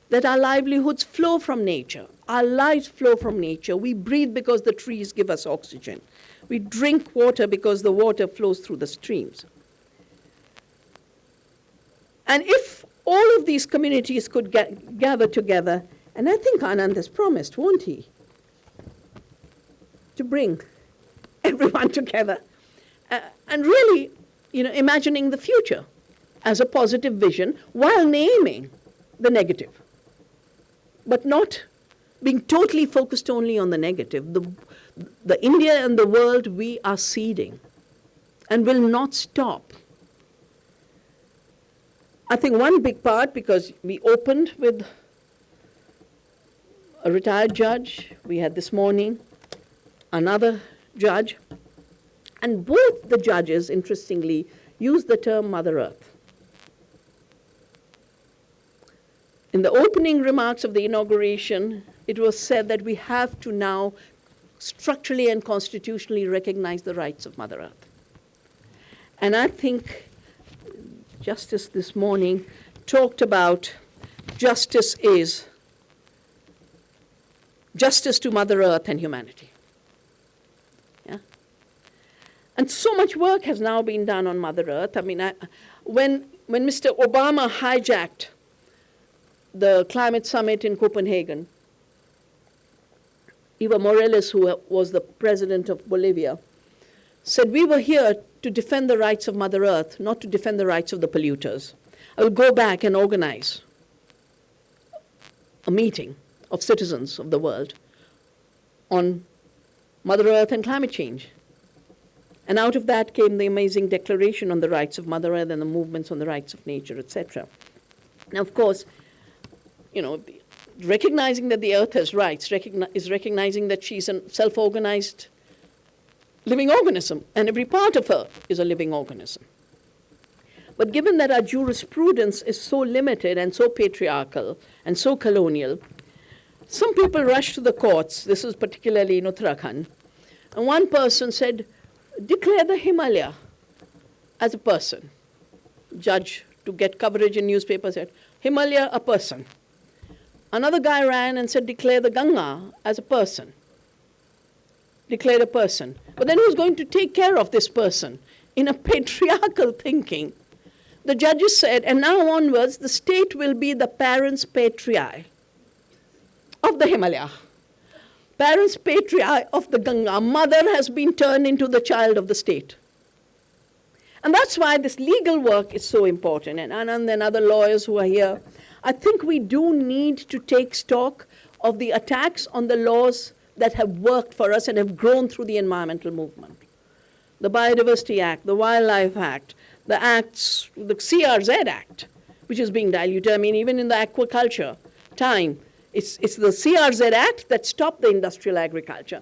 that our livelihoods flow from nature, our lives flow from nature. We breathe because the trees give us oxygen. We drink water because the water flows through the streams. And if all of these communities could gather together, and I think Anand has promised, won't he, to bring everyone together, and really, imagining the future as a positive vision while naming the negative, but not being totally focused only on the negative. The India and the world we are seeding and will not stop. I think one big part, because we opened with a retired judge, we had this morning another judge, and both the judges, interestingly, used the term Mother Earth. In the opening remarks of the inauguration, it was said that we have to now structurally and constitutionally recognize the rights of Mother Earth. And I think Justice this morning talked about justice to Mother Earth and humanity. Yeah? And so much work has now been done on Mother Earth. I mean, when Mr. Obama hijacked the climate summit in Copenhagen, Evo Morales, who was the president of Bolivia, said, we were here to defend the rights of Mother Earth, not to defend the rights of the polluters. I will go back and organize a meeting of citizens of the world on Mother Earth and climate change. And out of that came the amazing declaration on the rights of Mother Earth and the movements on the rights of nature, etc. Now, of course, recognizing that the Earth has rights is recognizing that she's a self-organized living organism, and every part of her is a living organism. But given that our jurisprudence is so limited and so patriarchal and so colonial, some people rush to the courts. This is particularly in Uttarakhand. And one person said, declare the Himalaya as a person. Judge, to get coverage in newspapers, said, Himalaya, a person. Another guy ran and said, declare the Ganga as a person. declared a person. But then who's going to take care of this person? In a patriarchal thinking, the judges said, and now onwards, the state will be the parents patriae of the Himalaya. Parents patriae of the Ganga. Mother has been turned into the child of the state. And that's why this legal work is so important. And Anand and other lawyers who are here, I think we do need to take stock of the attacks on the laws that have worked for us and have grown through the environmental movement. The Biodiversity Act, the Wildlife Act, the acts, the CRZ Act, which is being diluted. I mean, even in the aquaculture time, it's the CRZ Act that stopped the industrial aquaculture,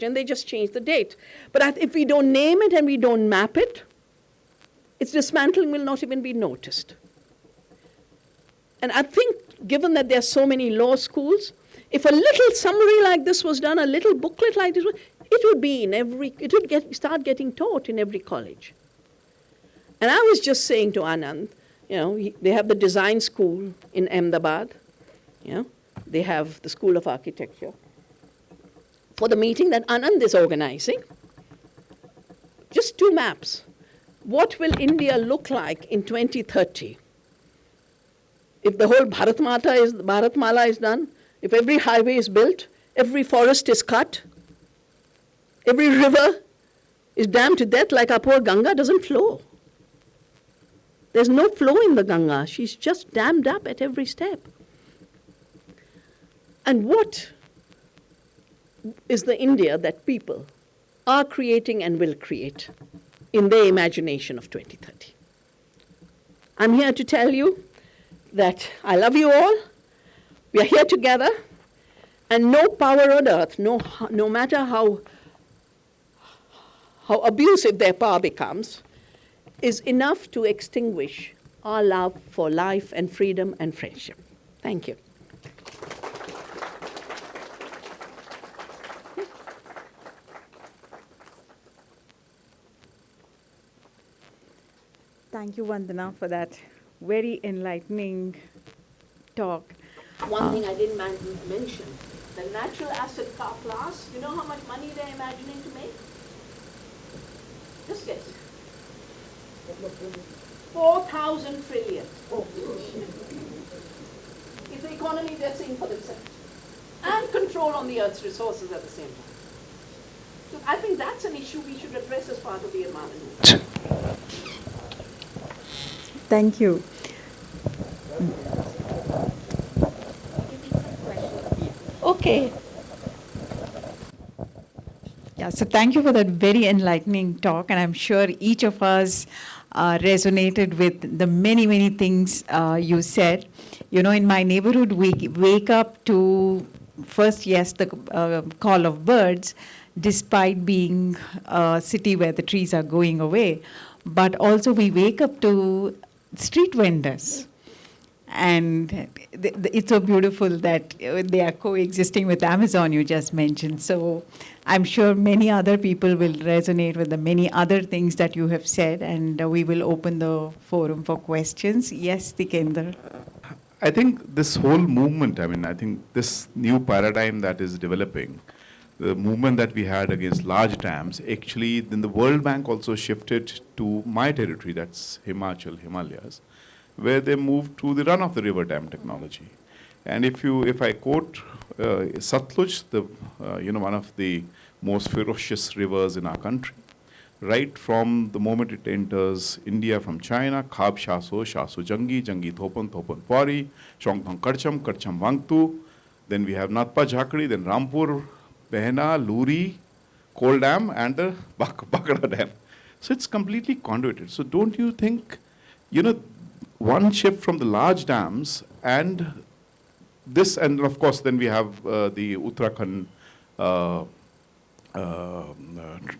and they just changed the date. But if we don't name it and we don't map it, its dismantling will not even be noticed. And I think, given that there are so many law schools, if a little summary like this was done, a little booklet like this, it would be in every, it would start getting taught in every college. And I was just saying to Anand, they have the design school in Ahmedabad, they have the School of Architecture. For the meeting that Anand is organizing, just 2 maps. What will India look like in 2030? If the whole Bharatmala is done, if every highway is built, every forest is cut, every river is dammed to death, like our poor Ganga doesn't flow. There's no flow in the Ganga. She's just dammed up at every step. And what is the India that people are creating and will create in their imagination of 2030? I'm here to tell you that I love you all. We are here together, and no power on earth, no matter how abusive their power becomes, is enough to extinguish our love for life and freedom and friendship. Thank you. Thank you, Vandana, for that very enlightening talk. One thing I didn't mention, the natural asset class, you know how much money they're imagining to make? Just guess. 4,000 trillion. It's the economy they're seeing for themselves. And control on the Earth's resources at the same time. So I think that's an issue we should address as part of the environment movement. Thank you. Okay. Yeah, so thank you for that very enlightening talk, and I'm sure each of us resonated with the many, many things you said. In my neighborhood, we wake up to first, yes, the call of birds, despite being a city where the trees are going away, but also we wake up to street vendors. And it's so beautiful that they are coexisting with Amazon, you just mentioned. So I'm sure many other people will resonate with the many other things that you have said, and we will open the forum for questions. Yes, Tikendra. I think this whole movement, I think this new paradigm that is developing, the movement that we had against large dams, actually, then the World Bank also shifted to my territory, that's Himalayas, where they moved to the run-of-the-river dam technology. And if I quote Satluj, one of the most ferocious rivers in our country, right from the moment it enters India from China, Khab Shaso, Shaso Jangi, Jangi Thopan, Thopan Pari, Chongthong Karcham, Karcham Wangtu, then we have Natpa Jhakri, then Rampur, Behna, Luri, Kol Dam, and the Bakra Dam. So it's completely conduited. So don't you think, one shift from the large dams and this, and of course then we have the Uttarakhand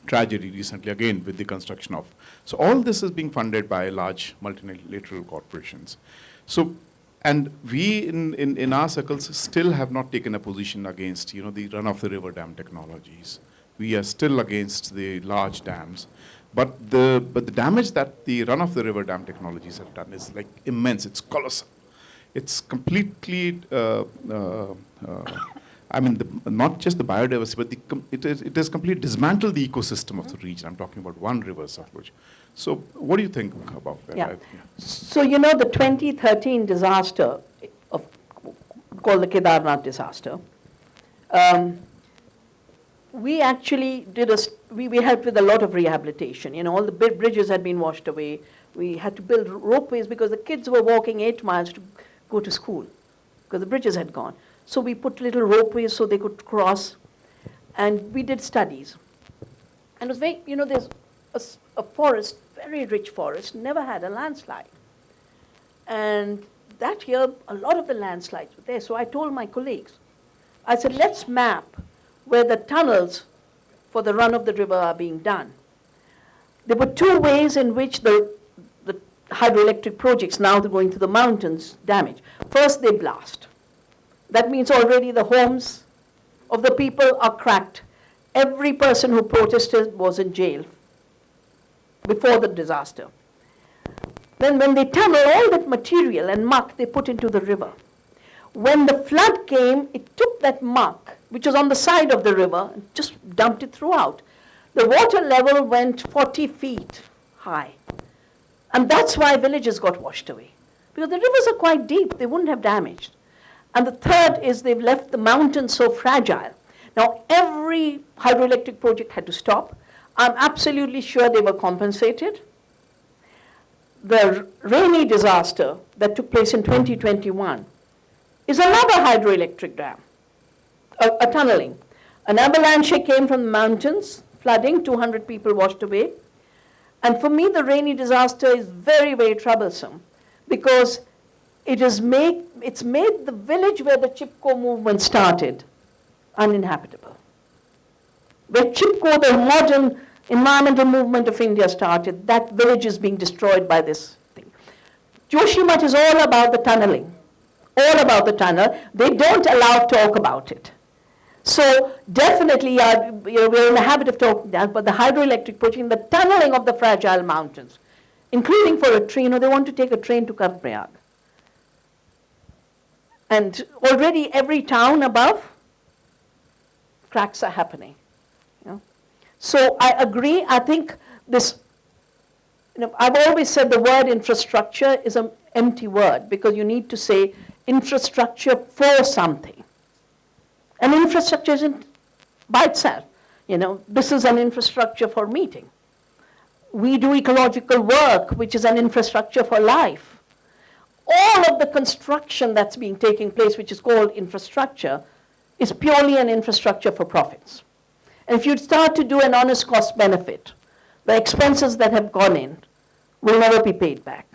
tragedy recently again with the construction of. So all this is being funded by large multilateral corporations. So, and we in our circles still have not taken a position against, the run-of-the-river dam technologies. We are still against the large dams. But the damage that the run-of-the-river dam technologies have done is like immense. It's colossal. It's completely, I mean, not just the biodiversity, but it has completely dismantled the ecosystem of the region. I'm talking about one river, Satluj. So what do you think about that? Yeah. So, you know, the 2013 disaster, of, called the Kedarnath disaster, we actually we helped with a lot of rehabilitation. You know, all the bridges had been washed away. We had to build ropeways because the kids were walking 8 miles to go to school because the bridges had gone. So we put little ropeways so they could cross, and we did studies. And it was very, you know, there's a forest, very rich forest, never had a landslide. And that year, a lot of the landslides were there. So I told my colleagues, I said, let's map where the tunnels for the run of the river are being done. There were 2 ways in which the hydroelectric projects, now they're going to the mountains, damage. First, they blast. That means already the homes of the people are cracked. Every person who protested was in jail before the disaster. Then when they tunnel all that material and muck, they put into the river. When the flood came, it took that muck, which was on the side of the river, and just dumped it throughout. The water level went 40 feet high. And that's why villages got washed away. Because the rivers are quite deep, they wouldn't have damaged. And the third is they've left the mountains so fragile. Now, every hydroelectric project had to stop. I'm absolutely sure they were compensated. The rainy disaster that took place in 2021 is another hydroelectric dam, a tunneling. An avalanche came from the mountains, flooding, 200 people washed away. And for me, the rainy disaster is very, very troublesome because it's made the village where the Chipko movement started uninhabitable. Where Chipko, the modern environmental movement of India, started, that village is being destroyed by this thing. Joshimath is all about the tunneling, all about the tunnel. They don't allow talk about it. So definitely, we're in the habit of talking that, but the hydroelectric project, the tunneling of the fragile mountains, including for a train, they want to take a train to Karnaprayag. And already every town above, cracks are happening. You know? So I agree. I think this, I've always said the word infrastructure is an empty word because you need to say infrastructure for something. And infrastructure isn't by itself. This is an infrastructure for meeting. We do ecological work, which is an infrastructure for life. All of the construction that's being taking place, which is called infrastructure, is purely an infrastructure for profits. And if you start to do an honest cost benefit, the expenses that have gone in will never be paid back.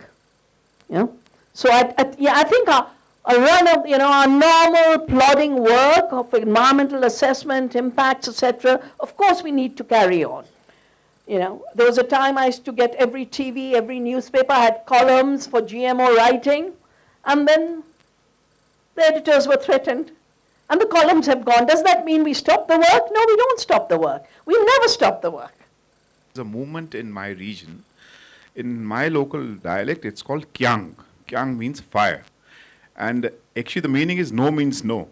So I think a run of our normal plodding work of environmental assessment, impacts, etc. Of course, we need to carry on. There was a time I used to get every TV, every newspaper had columns for GMO writing, and then the editors were threatened, and the columns have gone. Does that mean we stop the work? No, we don't stop the work. We never stop the work. There's a movement in my region. In my local dialect, it's called Kyang. Kyang means fire. And actually the meaning is no means no.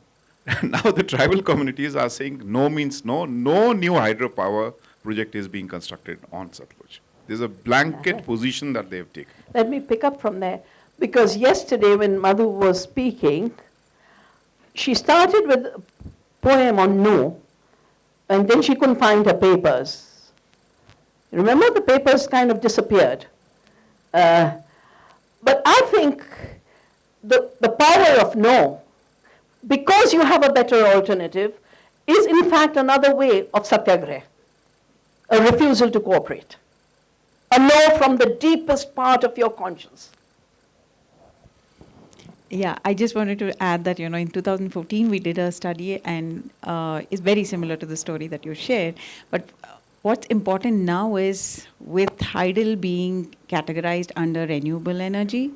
Now the tribal communities are saying no means no. No new hydropower project is being constructed on Satluj. There's a blanket position that they've taken. Let me pick up from there. Because yesterday when Madhu was speaking, she started with a poem on no, and then she couldn't find her papers. Remember, the papers kind of disappeared. But I think the power of no, because you have a better alternative, is in fact another way of satyagraha, a refusal to cooperate, a no from the deepest part of your conscience. Yeah, I just wanted to add that, in 2014, we did a study and it's very similar to the story that you shared. But what's important now is with hydel being categorized under renewable energy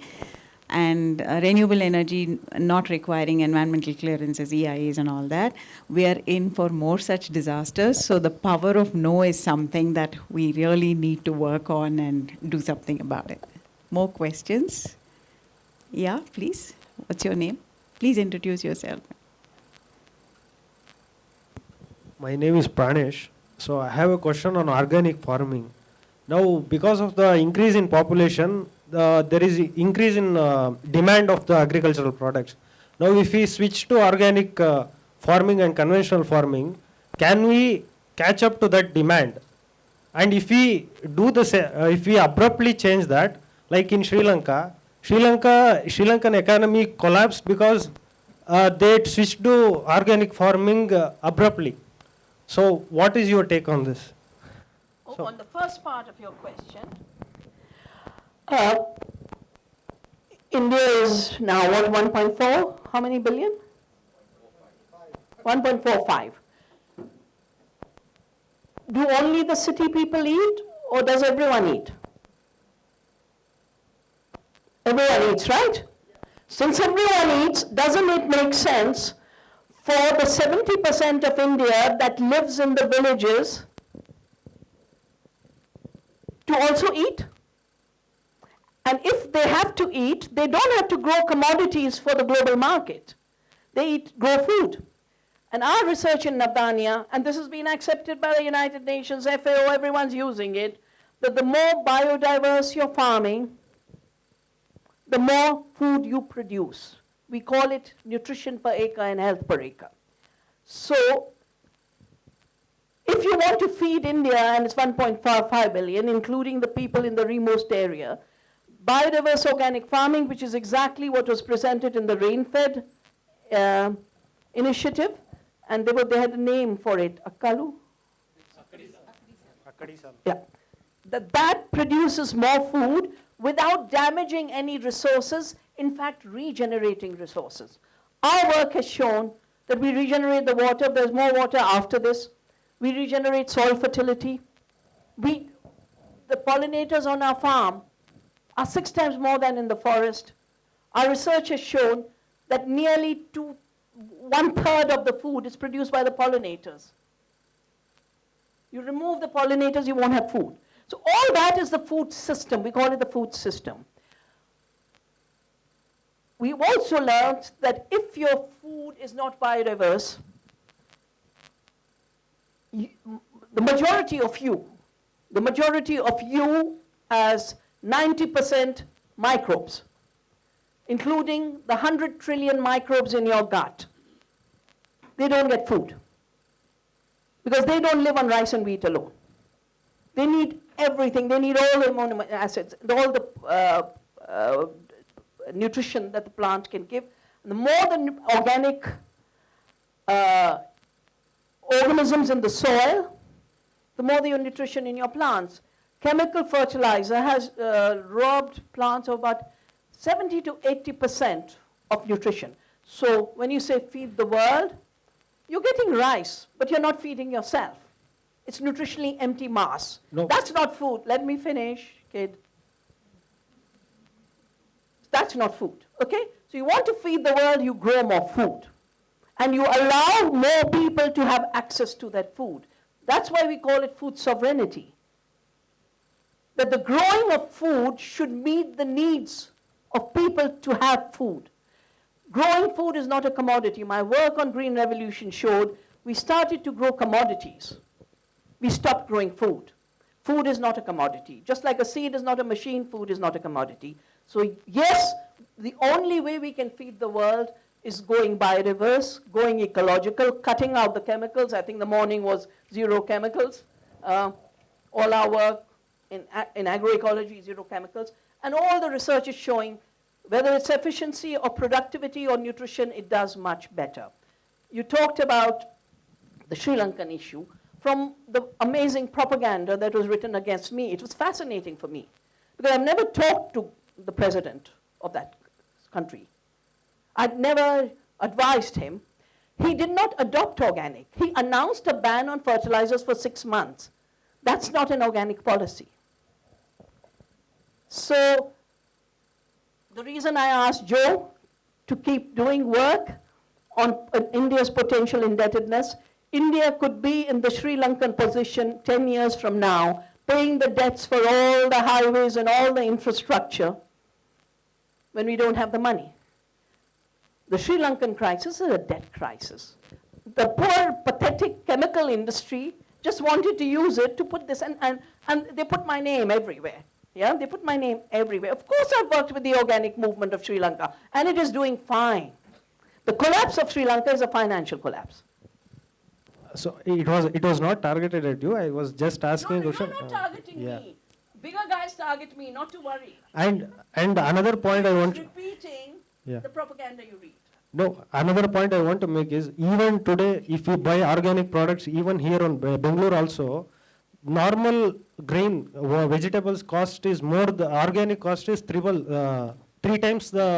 and renewable energy not requiring environmental clearances, EIAs and all that, we are in for more such disasters. So the power of no is something that we really need to work on and do something about it. More questions? Yeah, please. What's your name? Please introduce yourself. My name is Pranesh. So I have a question on organic farming. Now, because of the increase in population, there is increase in demand of the agricultural products. Now, if we switch to organic farming and conventional farming, can we catch up to that demand? And if we do the if we abruptly change that, like in Sri Lanka, Sri Lankan economy collapsed because they switched to organic farming abruptly. So, what is your take on this? So- On the first part of your question, uh, India is now what, 1.4? How many billion? 1.45. Do only the city people eat, or does everyone eat? Everyone eats, right? Since everyone eats, doesn't it make sense for the 70% of India that lives in the villages to also eat? And if they have to eat, they don't have to grow commodities for the global market. They grow food. And our research in Nadania, and this has been accepted by the United Nations, FAO, everyone's using it, that the more biodiverse you're farming, the more food you produce. We call it nutrition per acre and health per acre. So, if you want to feed India, and it's 1.55 billion, including the people in the remote area, biodiverse organic farming, which is exactly what was presented in the rain-fed initiative, and they had a name for it, Akalu? Yeah. That produces more food without damaging any resources, in fact, regenerating resources. Our work has shown that we regenerate the water, there's more water after this. We regenerate soil fertility. The pollinators on our farm are 6 times more than in the forest. Our research has shown that nearly 1/3 of the food is produced by the pollinators. You remove the pollinators, you won't have food. So all that is the food system. We call it the food system. We've also learned that if your food is not biodiverse, the majority of you has 90% microbes, including the 100 trillion microbes in your gut. They don't get food because they don't live on rice and wheat alone. They need everything. They need all the amino acids, all the nutrition that the plant can give. And the more the organic organisms in the soil, the more the nutrition in your plants. Chemical fertilizer has robbed plants of about 70 to 80% of nutrition. So when you say feed the world, you're getting rice, but you're not feeding yourself. It's nutritionally empty mass. No. That's not food. Let me finish, kid. That's not food, okay? So you want to feed the world, you grow more food. And you allow more people to have access to that food. That's why we call it food sovereignty. That the growing of food should meet the needs of people to have food. Growing food is not a commodity. My work on Green Revolution showed we started to grow commodities. We stopped growing food. Food is not a commodity. Just like a seed is not a machine, food is not a commodity. So yes, the only way we can feed the world is going biodiverse, going ecological, cutting out the chemicals. I think the morning was 0 chemicals. All our work in agroecology, 0 chemicals. And all the research is showing whether it's efficiency or productivity or nutrition, it does much better. You talked about the Sri Lankan issue. From the amazing propaganda that was written against me, it was fascinating for me. Because I've never talked to the president of that country. I'd never advised him. He did not adopt organic. He announced a ban on fertilizers for 6 months. That's not an organic policy. So the reason I asked Joe to keep doing work on India's potential indebtedness, India could be in the Sri Lankan position 10 years from now, paying the debts for all the highways and all the infrastructure when we don't have the money. The Sri Lankan crisis is a debt crisis. the poor, pathetic chemical industry just wanted to use it to put this, and they put my name everywhere. Yeah, they put my name everywhere. Of course, I've worked with the organic movement of Sri Lanka, and it is doing fine. The collapse of Sri Lanka is a financial collapse. So it was not targeted at you. I was just asking a No, question. you're not targeting Yeah. me. Bigger guys target me, not to worry. And another point I want. Repeating Yeah. the propaganda you read. No, another point I want to make is, even today, if you buy organic products, even here on Bangalore also, normal grain, vegetables cost is more, the organic cost is three times the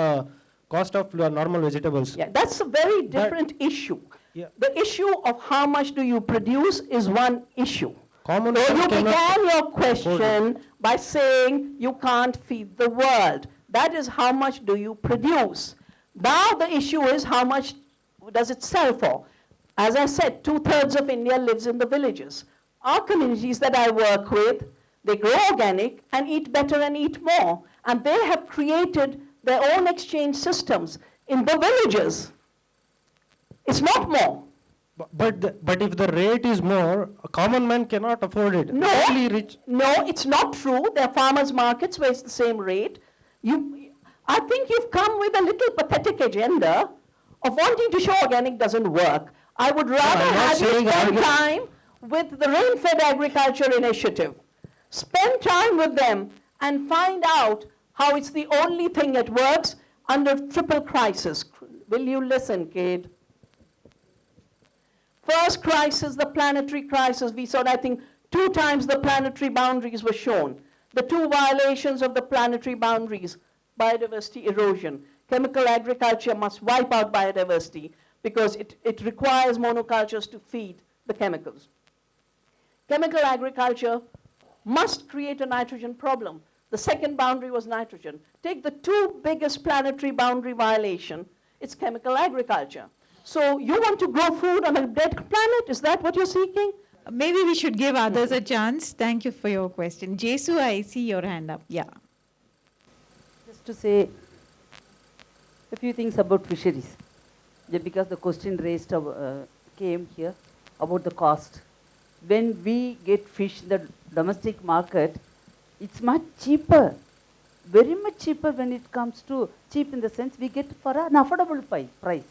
cost of normal vegetables. Yeah, that's a very different issue. Yeah. The issue of how much do you produce is one issue. Common So man you cannot began your afford question by saying you can't feed the world. That is how much do you produce. Now the issue is how much does it sell for. As I said, 2/3 of India lives in the villages. Our communities that I work with, they grow organic and eat better and eat more. And they have created their own exchange systems in the villages. It's not more. But if the rate is more, a common man cannot afford it. No, Only rich. no, it's not true. There are farmers' markets where it's the same rate. I think you've come with a little pathetic agenda of wanting to show organic doesn't work. I would rather I'm not have you saying spend organic- time with the Rain-Fed Agriculture Initiative. Spend time with them and find out how it's the only thing that works under triple crisis. Will you listen, kid? First crisis, the planetary crisis, we saw, I think, 2 times the planetary boundaries were shown. The 2 violations of the planetary boundaries, biodiversity erosion. Chemical agriculture must wipe out biodiversity because it requires monocultures to feed the chemicals. Chemical agriculture must create a nitrogen problem. The second boundary was nitrogen. Take the 2 biggest planetary boundary violation, it's chemical agriculture. So you want to grow food on a dead planet? Is that what you're seeking? Maybe we should give others a chance. Thank you for your question. Jesu, I see your hand up. Yeah. Just to say a few things about fisheries, because the question raised came here about the cost. When we get fish in the domestic market, it's much cheaper, very much cheaper when it comes to cheap in the sense we get for an affordable price.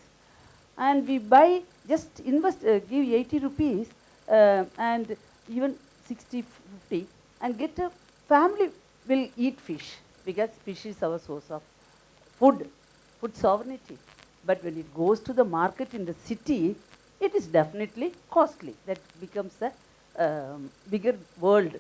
And we buy, just invest, give 80 rupees and even 60, 50 and get a family will eat fish because fish is our source of food sovereignty. But when it goes to the market in the city, it is definitely costly. That becomes a bigger world.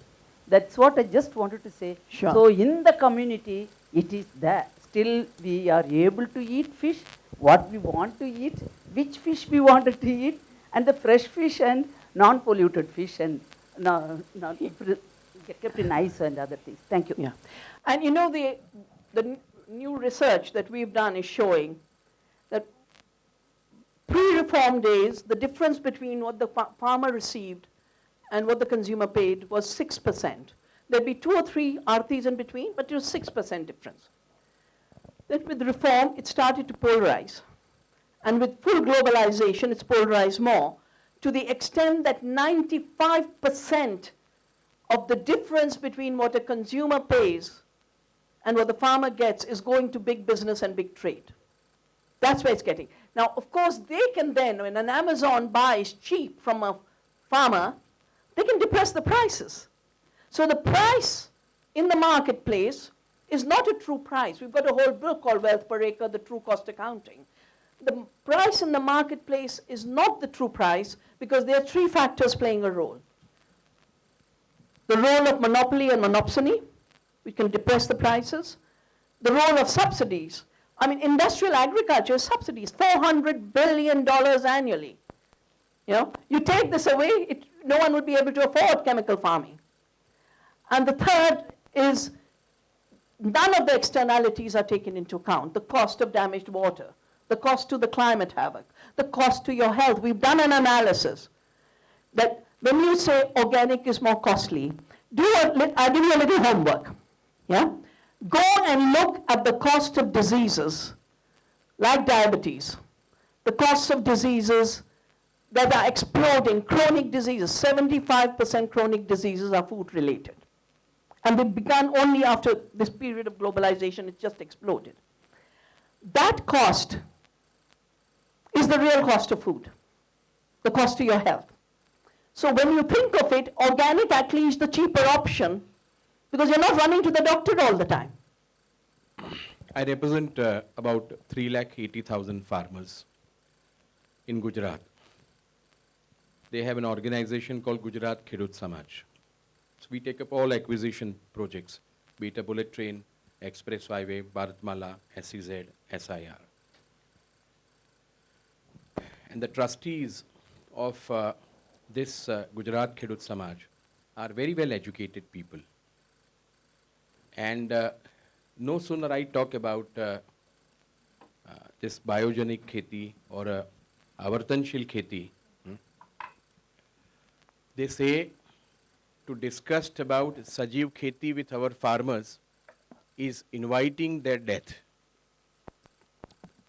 That's what I just wanted to say. Sure. So in the community, it is there. Still, we are able to eat fish, what we want to eat, which fish we wanted to eat, and the fresh fish and non-polluted fish and kept in ice and other things. Thank you. Yeah. And you know, the new research that we've done is showing that pre-reform days, the difference between what the farmer received and what the consumer paid was 6%. There'd be 2 or 3 arthis in between, but it was 6% difference. Then with reform, it started to polarize. And with full globalization, it's polarized more, to the extent that 95% of the difference between what a consumer pays and what the farmer gets is going to big business and big trade. That's where it's getting. Now, of course, they can then, when an Amazon buys cheap from a farmer, they can depress the prices. So the price in the marketplace is not a true price. We've got a whole book called Wealth Per Acre, the True Cost Accounting. The price in the marketplace is not the true price because there are 3 factors playing a role. The role of monopoly and monopsony, which can depress the prices. The role of subsidies. I mean, industrial agriculture is subsidies, $400 billion annually. You know, you take this away, no one would be able to afford chemical farming. And the third is none of the externalities are taken into account. The cost of damaged water, the cost to the climate havoc, the cost to your health. We've done an analysis that when you say organic is more costly, I'll give you a little homework. Yeah? Go and look at the cost of diseases like diabetes, the cost of diseases that are exploding, chronic diseases. 75% chronic diseases are food related. And they began only after this period of globalization, it just exploded. That cost is the real cost of food, the cost to your health. So when you think of it, organic actually is the cheaper option because you're not running to the doctor all the time. I represent about 380,000 farmers in Gujarat. They have an organization called Gujarat Khedut Samaj. So we take up all acquisition projects, be it a bullet train, express highway, Bharatmala, SEZ, SIR. And the trustees of this Gujarat Khedut Samaj are very well educated people. And no sooner I talk about this biogenic kheti or avartanshil kheti, they say to discuss about Sajiv kheti with our farmers is inviting their death.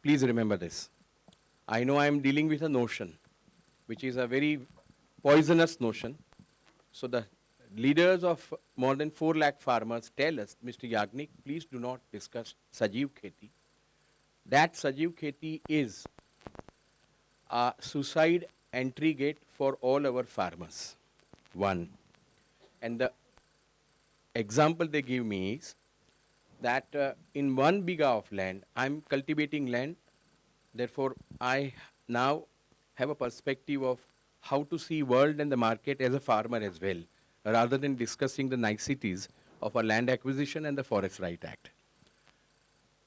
Please remember this. I know I am dealing with a notion which is a very poisonous notion. So the leaders of more than 4 lakh farmers tell us, Mr. Yagnik, please do not discuss Sajiv kheti. That Sajiv kheti is a suicide entry gate for all our farmers. One. And the example they give me is that in 1 biga of land, I'm cultivating land. Therefore, I now have a perspective of how to see world and the market as a farmer as well, rather than discussing the niceties of a land acquisition and the Forest Right Act.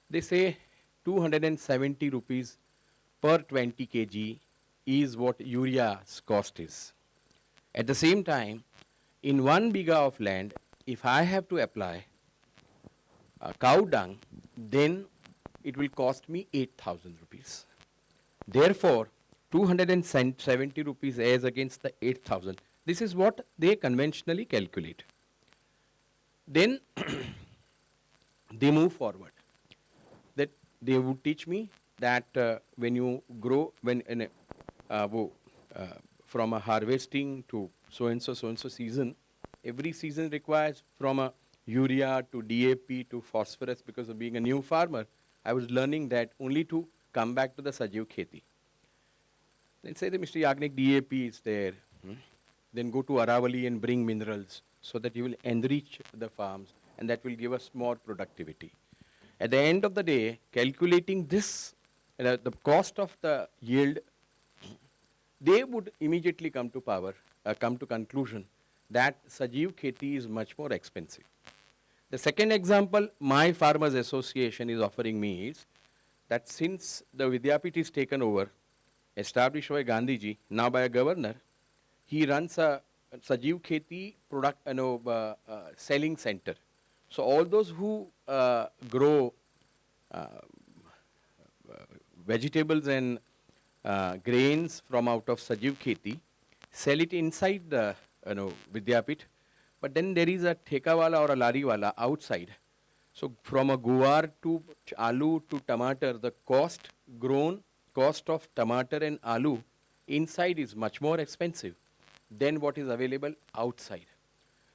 They say 270 rupees per 20 kg is what urea's cost is. At the same time, in 1 biga of land, if I have to apply cow dung, then it will cost me 8,000 rupees. Therefore, 270 rupees as against the 8,000. This is what they conventionally calculate. Then they move forward. That they would teach me that when you grow, from a harvesting to so and so season, every season requires from a urea to DAP to phosphorus. Because of being a new farmer, I was learning that only to come back to the Sajiv kheti. Then say that Mr. Yagnik, DAP is there. Then go to Aravali and bring minerals so that you will enrich the farms and that will give us more productivity. At the end of the day, calculating this, the cost of the yield, they would immediately come to conclusion that Sajiv kheti is much more expensive. The second example my Farmers Association is offering me is that since the Vidyapit is taken over, established by Gandhiji, now by a governor, he runs a Sajiv kheti product, selling center. So all those who grow vegetables and grains from out of Sajiv kheti, sell it inside the Vidyapit, but then there is a thekawala or a lariwala outside. So from a guar to aloo to tomato, the cost of tomato and aloo inside is much more expensive than what is available outside.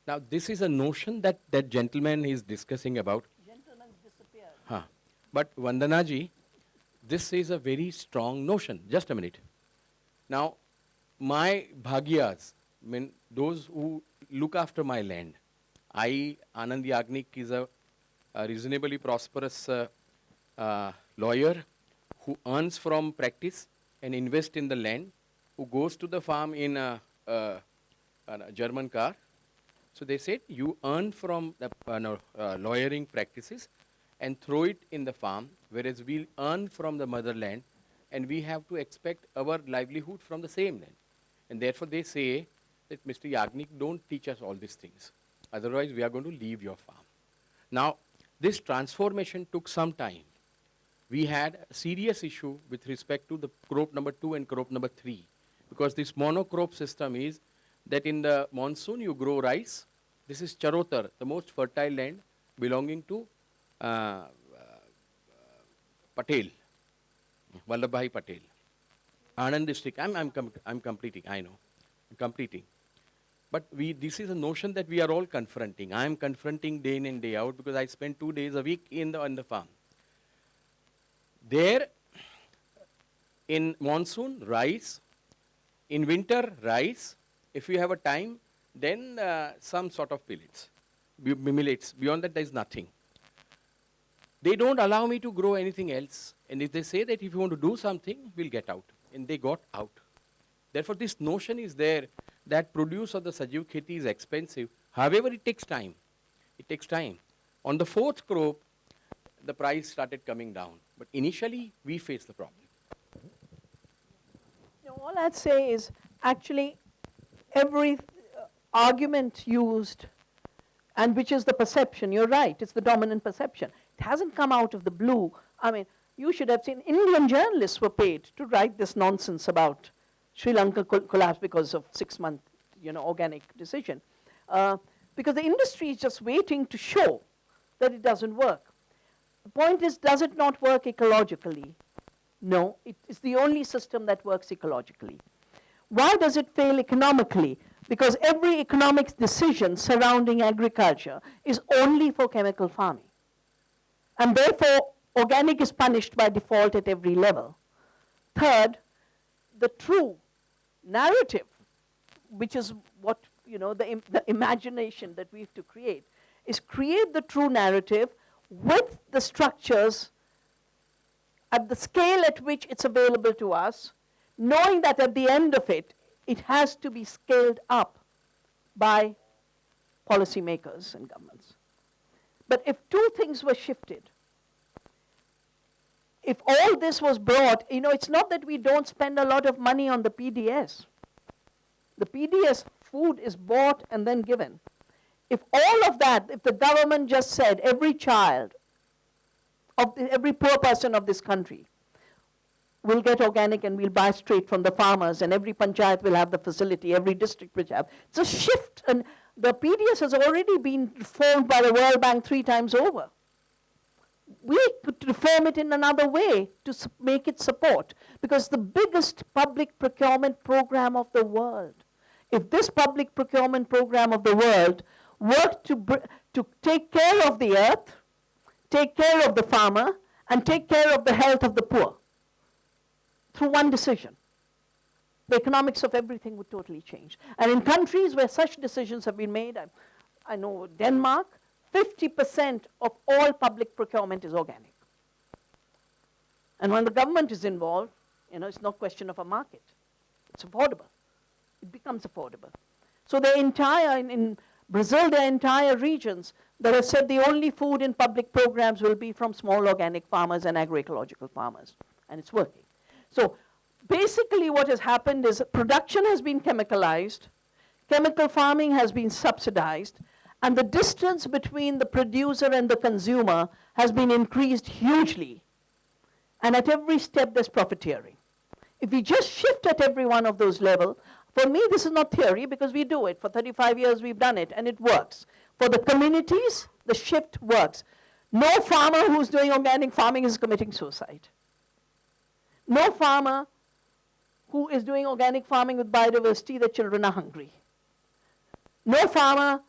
Now this is a notion that that gentleman is discussing about. Gentlemen disappeared. But Vandana ji, this is a very strong notion. Just a minute. Now, my bhagyas, those who look after my land, Anand Yagnik is a reasonably prosperous lawyer who earns from practice and invests in the land, who goes to the farm in a German car. So they said, you earn from the lawyering practices and throw it in the farm, whereas we earn from the motherland and we have to expect our livelihood from the same land. And therefore they say that Mr. Yagnik, don't teach us all these things. Otherwise we are going to leave your farm. Now, this transformation took some time. We had a serious issue with respect to the crop number 2 and crop number 3. Because this monocrop system is that in the monsoon you grow rice. This is Charotar, the most fertile land belonging to Patel, Vallabhbhai Patel. Anand district, I'm completing, I know, I'm completing. But this is a notion that we are all confronting. I am confronting day in and day out because I spend 2 days a week on the farm. There, in monsoon, rice. In winter, rice. If you have a time, then some sort of millets. Beyond that, there is nothing. They don't allow me to grow anything else. And if they say that if you want to do something, we'll get out. And they got out. Therefore, this notion is there that produce of the Sajiv Kheti is expensive. However, it takes time. It takes time. On the 4th crop, the price started coming down. But initially, we faced the problem. All I'd say is actually every argument used, and which is the perception, you're right, it's the dominant perception. It hasn't come out of the blue. I mean, you should have seen Indian journalists were paid to write this nonsense about Sri Lanka collapse because of 6-month, organic decision. Because the industry is just waiting to show that it doesn't work. The point is, does it not work ecologically? No, it is the only system that works ecologically. Why does it fail economically? Because every economic decision surrounding agriculture is only for chemical farming. And therefore, organic is punished by default at every level. Third, the true narrative, which is what, the imagination that we have to create, is create the true narrative with the structures at the scale at which it's available to us, knowing that at the end of it, it has to be scaled up by policymakers and governments. But if 2 things were shifted, if all this was brought, it's not that we don't spend a lot of money on the PDS. The PDS food is bought and then given. If all of that, if the government just said every child, every poor person of this country will get organic and we'll buy straight from the farmers, and every panchayat will have the facility, every district will have. It's a shift, and the PDS has already been reformed by the World Bank 3 times over. We could reform it in another way to make it support, because the biggest public procurement program of the world, if this public procurement program of the world worked to take care of the earth, take care of the farmer, and take care of the health of the poor through one decision, the economics of everything would totally change. And in countries where such decisions have been made, I know Denmark, 50% of all public procurement is organic. And when the government is involved, it's not a question of a market. It's affordable. It becomes affordable. So in Brazil, the entire regions that have said the only food in public programs will be from small organic farmers and agroecological farmers. And it's working. So basically what has happened is production has been chemicalized, chemical farming has been subsidized, and the distance between the producer and the consumer has been increased hugely. And at every step there's profiteering. If we just shift at every one of those levels, for me this is not theory because we do it. For 35 years we've done it and it works. For the communities, the shift works. No farmer who's doing organic farming is committing suicide. No farmer who is doing organic farming with biodiversity, the children are hungry. No farmer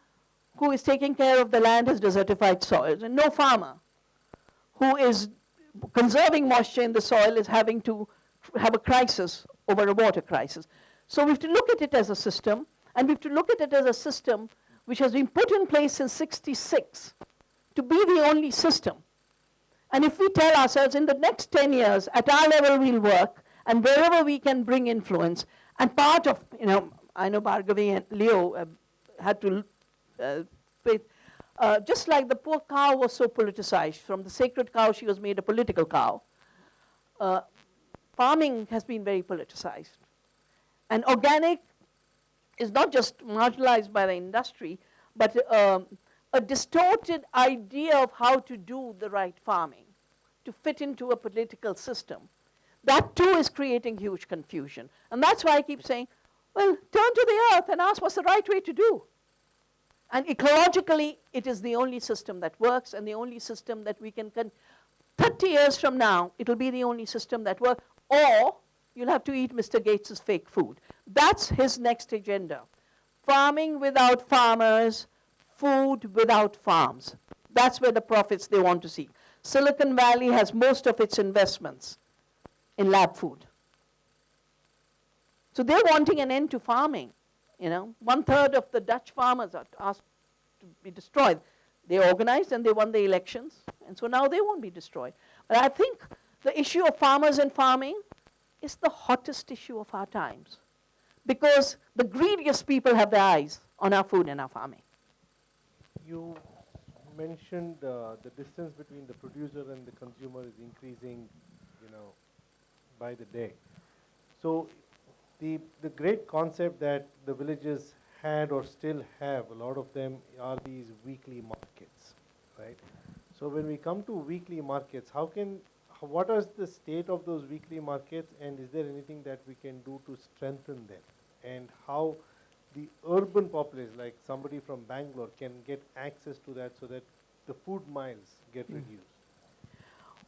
who is taking care of the land has desertified soils. And no farmer who is conserving moisture in the soil is having to have a crisis over a water crisis. So we have to look at it as a system, and we have to look at it as a system which has been put in place since '66 to be the only system. And if we tell ourselves in the next 10 years, at our level we'll work, and wherever we can bring influence, and part of, I know Bhargavi and Leo had to, just like the poor cow was so politicized, from the sacred cow she was made a political cow, farming has been very politicized. And organic is not just marginalized by the industry, but a distorted idea of how to do the right farming to fit into a political system. That too is creating huge confusion. And that's why I keep saying, well, turn to the earth and ask what's the right way to do. And ecologically, it is the only system that works and the only system that we can 30 years from now, it'll be the only system that works. Or you'll have to eat Mr. Gates's fake food. That's his next agenda. Farming without farmers, food without farms. That's where the profits they want to see. Silicon Valley has most of its investments in lab food. So they're wanting an end to farming. You know, 1/3 of the Dutch farmers are asked to be destroyed. They organized and they won the elections, and so now they won't be destroyed. But I think the issue of farmers and farming is the hottest issue of our times, because the greediest people have their eyes on our food and our farming. You mentioned the distance between the producer and the consumer is increasing, by the day. So the great concept that the villages had or still have, a lot of them are these weekly markets, right? So when we come to weekly markets, what is the state of those weekly markets, and is there anything that we can do to strengthen them? And how the urban populace, like somebody from Bangalore, can get access to that so that the food miles get reduced?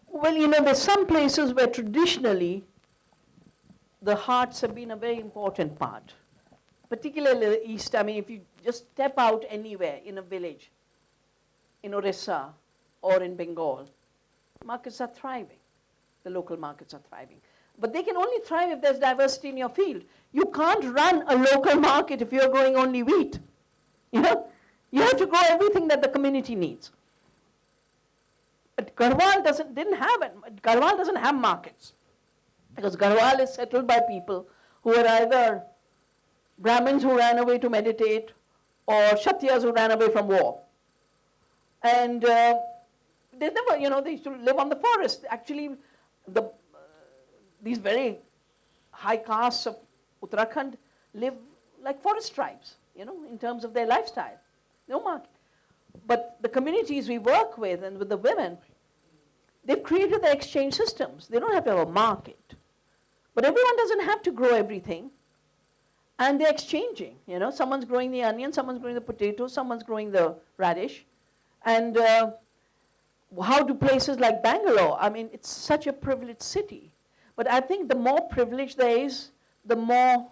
Well, there's some places where traditionally the hearts have been a very important part, particularly the East. I mean, if you just step out anywhere in a village, in Orissa or in Bengal, markets are thriving. The local markets are thriving. But they can only thrive if there's diversity in your field. You can't run a local market if you're growing only wheat. You have to grow everything that the community needs. But Garhwal Garhwal doesn't have markets, because Garhwal is settled by people who are either Brahmins who ran away to meditate or Kshatriyas who ran away from war. And they never, they used to live on the forest. Actually, these very high castes of Uttarakhand live like forest tribes, in terms of their lifestyle. No market. But the communities we work with and with the women, they've created the exchange systems. They don't have to have a market. But everyone doesn't have to grow everything. And they're exchanging. Someone's growing the onion, someone's growing the potato, someone's growing the radish. And how do places like Bangalore, I mean, it's such a privileged city. But I think the more privilege there is, the more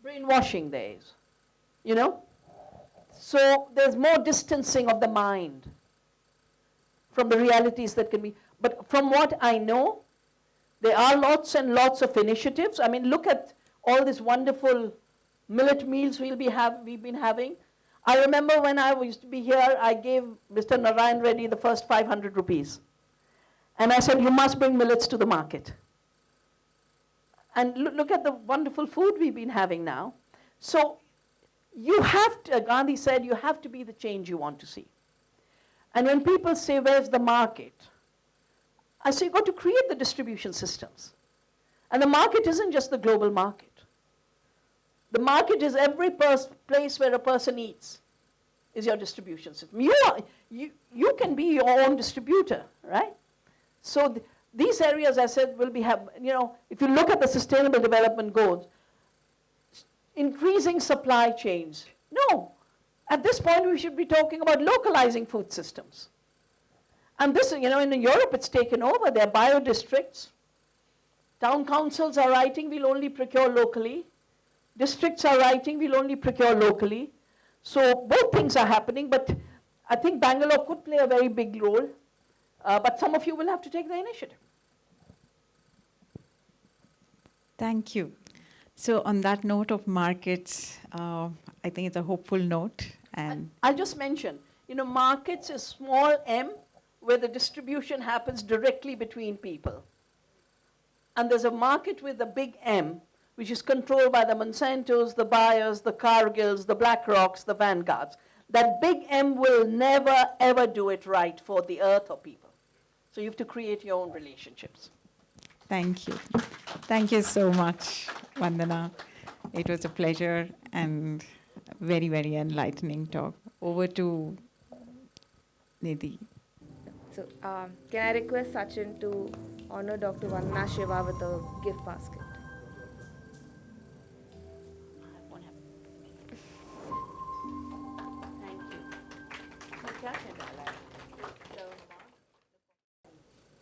brainwashing there is. So there's more distancing of the mind from the realities that can be. But from what I know, there are lots and lots of initiatives. I mean, look at all these wonderful millet meals we've been having. I remember when I used to be here, I gave Mr. Narayan Reddy the first 500 rupees. And I said, you must bring millets to the market. And look at the wonderful food we've been having now. So you have to, Gandhi said, you have to be the change you want to see. And when people say, where's the market? I say, you've got to create the distribution systems. And the market isn't just the global market. The market is every place where a person eats is your distribution system. You can be your own distributor, right? So these areas, I said, will be, if you look at the Sustainable Development Goals, increasing supply chains. No, at this point we should be talking about localizing food systems. And this, in Europe it's taken over. There are bio-districts. Town councils are writing, we'll only procure locally. Districts are writing, we'll only procure locally. So both things are happening, but I think Bangalore could play a very big role. But some of you will have to take the initiative. Thank you. So on that note of markets, I think it's a hopeful note. And I'll just mention, markets is small m, where the distribution happens directly between people. And there's a market with a big M, which is controlled by the Monsantos, the Bayers, the Cargills, the BlackRocks, the Vanguards. That big M will never, ever do it right for the earth or people. So you have to create your own relationships. thank you. Thank you so much, Vandana. It was a pleasure and very, very enlightening talk. Over to Nidhi. So, can I request Sachin to honor Dr. Vandana Shiva with a gift basket?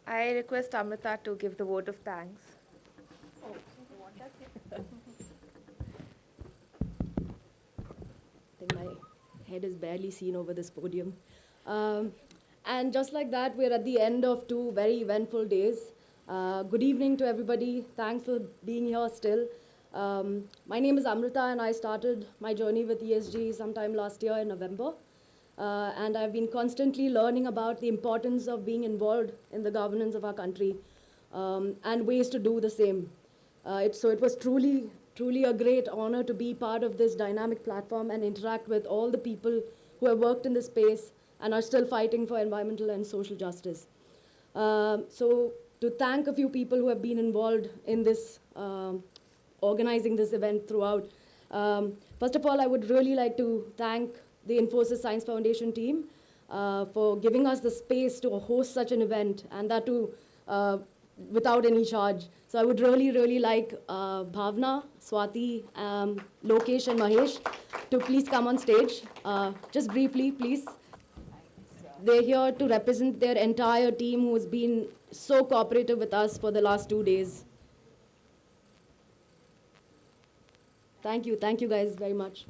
I request Amrita to give the vote of thanks. head is barely seen over this podium. And just like that, we're at the end of 2 very eventful days. Good evening to everybody. Thanks for being here still. My name is Amrita, and I started my journey with ESG sometime last year in November. And I've been constantly learning about the importance of being involved in the governance of our country and ways to do the same. So it was truly a great honor to be part of this dynamic platform and interact with all the people who have worked in this space and are still fighting for environmental and social justice. So to thank a few people who have been involved in this, organizing this event throughout. First of all, I would really like to thank the Infosys Science Foundation team for giving us the space to host such an event, and that too without any charge. So I would really like Bhavna, Swati, Lokesh and Mahesh to please come on stage. Just briefly, please. They're here to represent their entire team who's been so cooperative with us for the last 2 days. Thank you guys very much.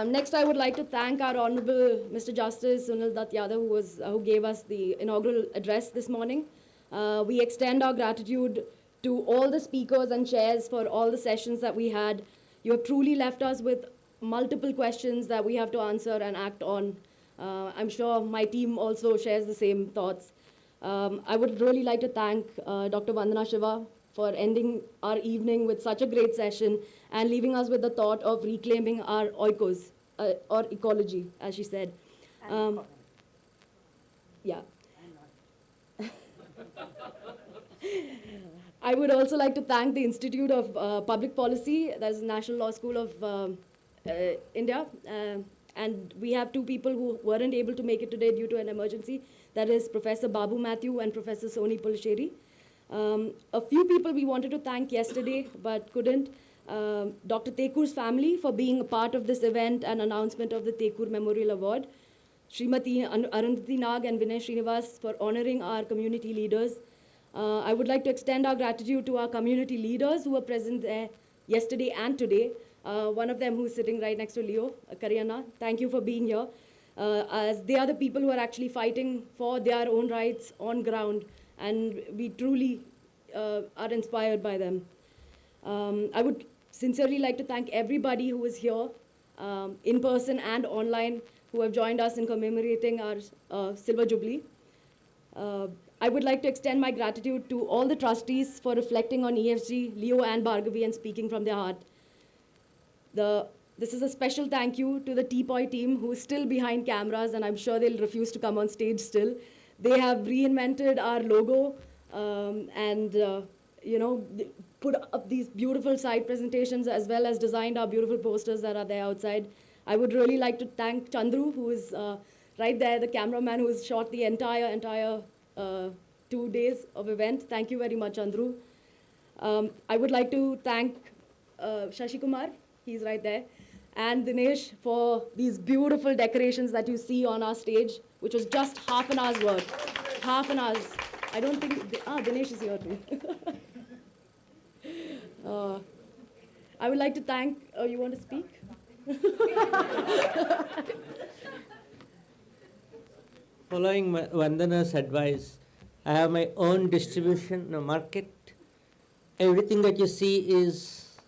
Next, I would like to thank our Honorable Mr. Justice Sunil Dutt Yadav, who gave us the inaugural address this morning. We extend our gratitude to all the speakers and chairs for all the sessions that we had. You have truly left us with multiple questions that we have to answer and act on. I'm sure my team also shares the same thoughts. I would really like to thank Dr. Vandana Shiva for ending our evening with such a great session and leaving us with the thought of reclaiming our oikos, or ecology, as she said. Yeah. I would also like to thank the Institute of Public Policy, that's the National Law School of India. And we have 2 people who weren't able to make it today due to an emergency. That is Professor Babu Matthew and Professor Soni Pulsheri. A few people we wanted to thank yesterday but couldn't. Dr. Tekur's family for being a part of this event and announcement of the Tekur Memorial Award. Srimati Arundhati Nag and Vinay Srinivas for honoring our community leaders. I would like to extend our gratitude to our community leaders who were present there yesterday and today. One of them who's sitting right next to Leo, Karyana. Thank you for being here. As they are the people who are actually fighting for their own rights on ground, and we truly are inspired by them. I would sincerely like to thank everybody who is here, in person and online, who have joined us in commemorating our Silver Jubilee. I would like to extend my gratitude to all the trustees for reflecting on ESG, Leo and Bhargavi, and speaking from their heart. This is a special thank you to the Teapoy team who is still behind cameras, and I'm sure they'll refuse to come on stage still. They have reinvented our logo and put up these beautiful side presentations as well as designed our beautiful posters that are there outside. I would really like to thank Chandru, who is right there, the cameraman who has shot the entire 2 days of event. Thank you very much, Chandru. I would like to thank Shashi Kumar, he's right there, and Dinesh for these beautiful decorations that you see on our stage, which was just half an hour's work. Half an hour's. I don't think, Dinesh is here too. I would like to thank, you want to speak? Following Vandana's advice, I have my own distribution market. Everything that you see is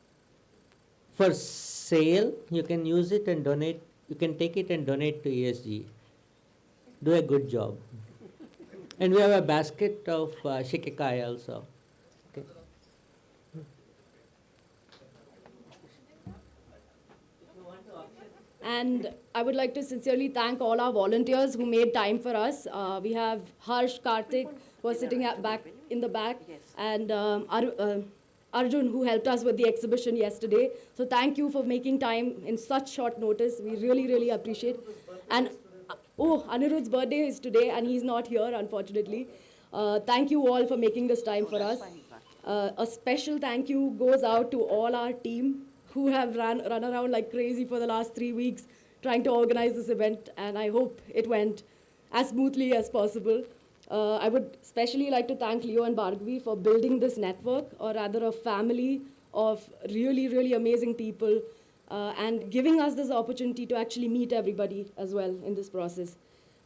for sale. You can use it and donate. You can take it and donate to ESG. Do a good job. And we have a basket of shikikai also. Okay. And I would like to sincerely thank all our volunteers who made time for us. We have Harsh, Karthik, who are sitting back in the back, and Arjun, who helped us with the exhibition yesterday. So thank you for making time in such short notice. We really appreciate. And Anirudh's birthday is today, and he's not here, unfortunately. Thank you all for making this time for us. A special thank you goes out to all our team who have run around like crazy for the last 3 weeks trying to organize this event, and I hope it went as smoothly as possible. I would especially like to thank Leo and Bhargavi for building this network, or rather a family of really, really amazing people and giving us this opportunity to actually meet everybody as well in this process.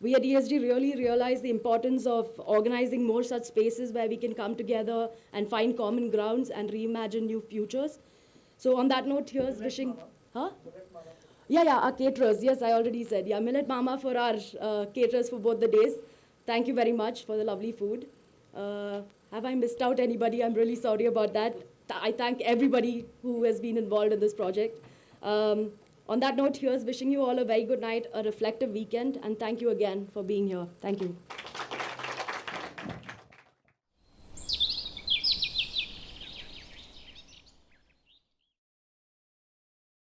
We at ESG really realize the importance of organizing more such spaces where we can come together and find common grounds and reimagine new futures. So on that note, here's wishing... Huh? Yeah, our caterers. Yes, I already said. Yeah, Millet Mama for our caterers for both the days. Thank you very much for the lovely food. Have I missed out anybody? I'm really sorry about that. I thank everybody who has been involved in this project. On that note, here's wishing you all a very good night, a reflective weekend, and thank you again for being here. Thank you.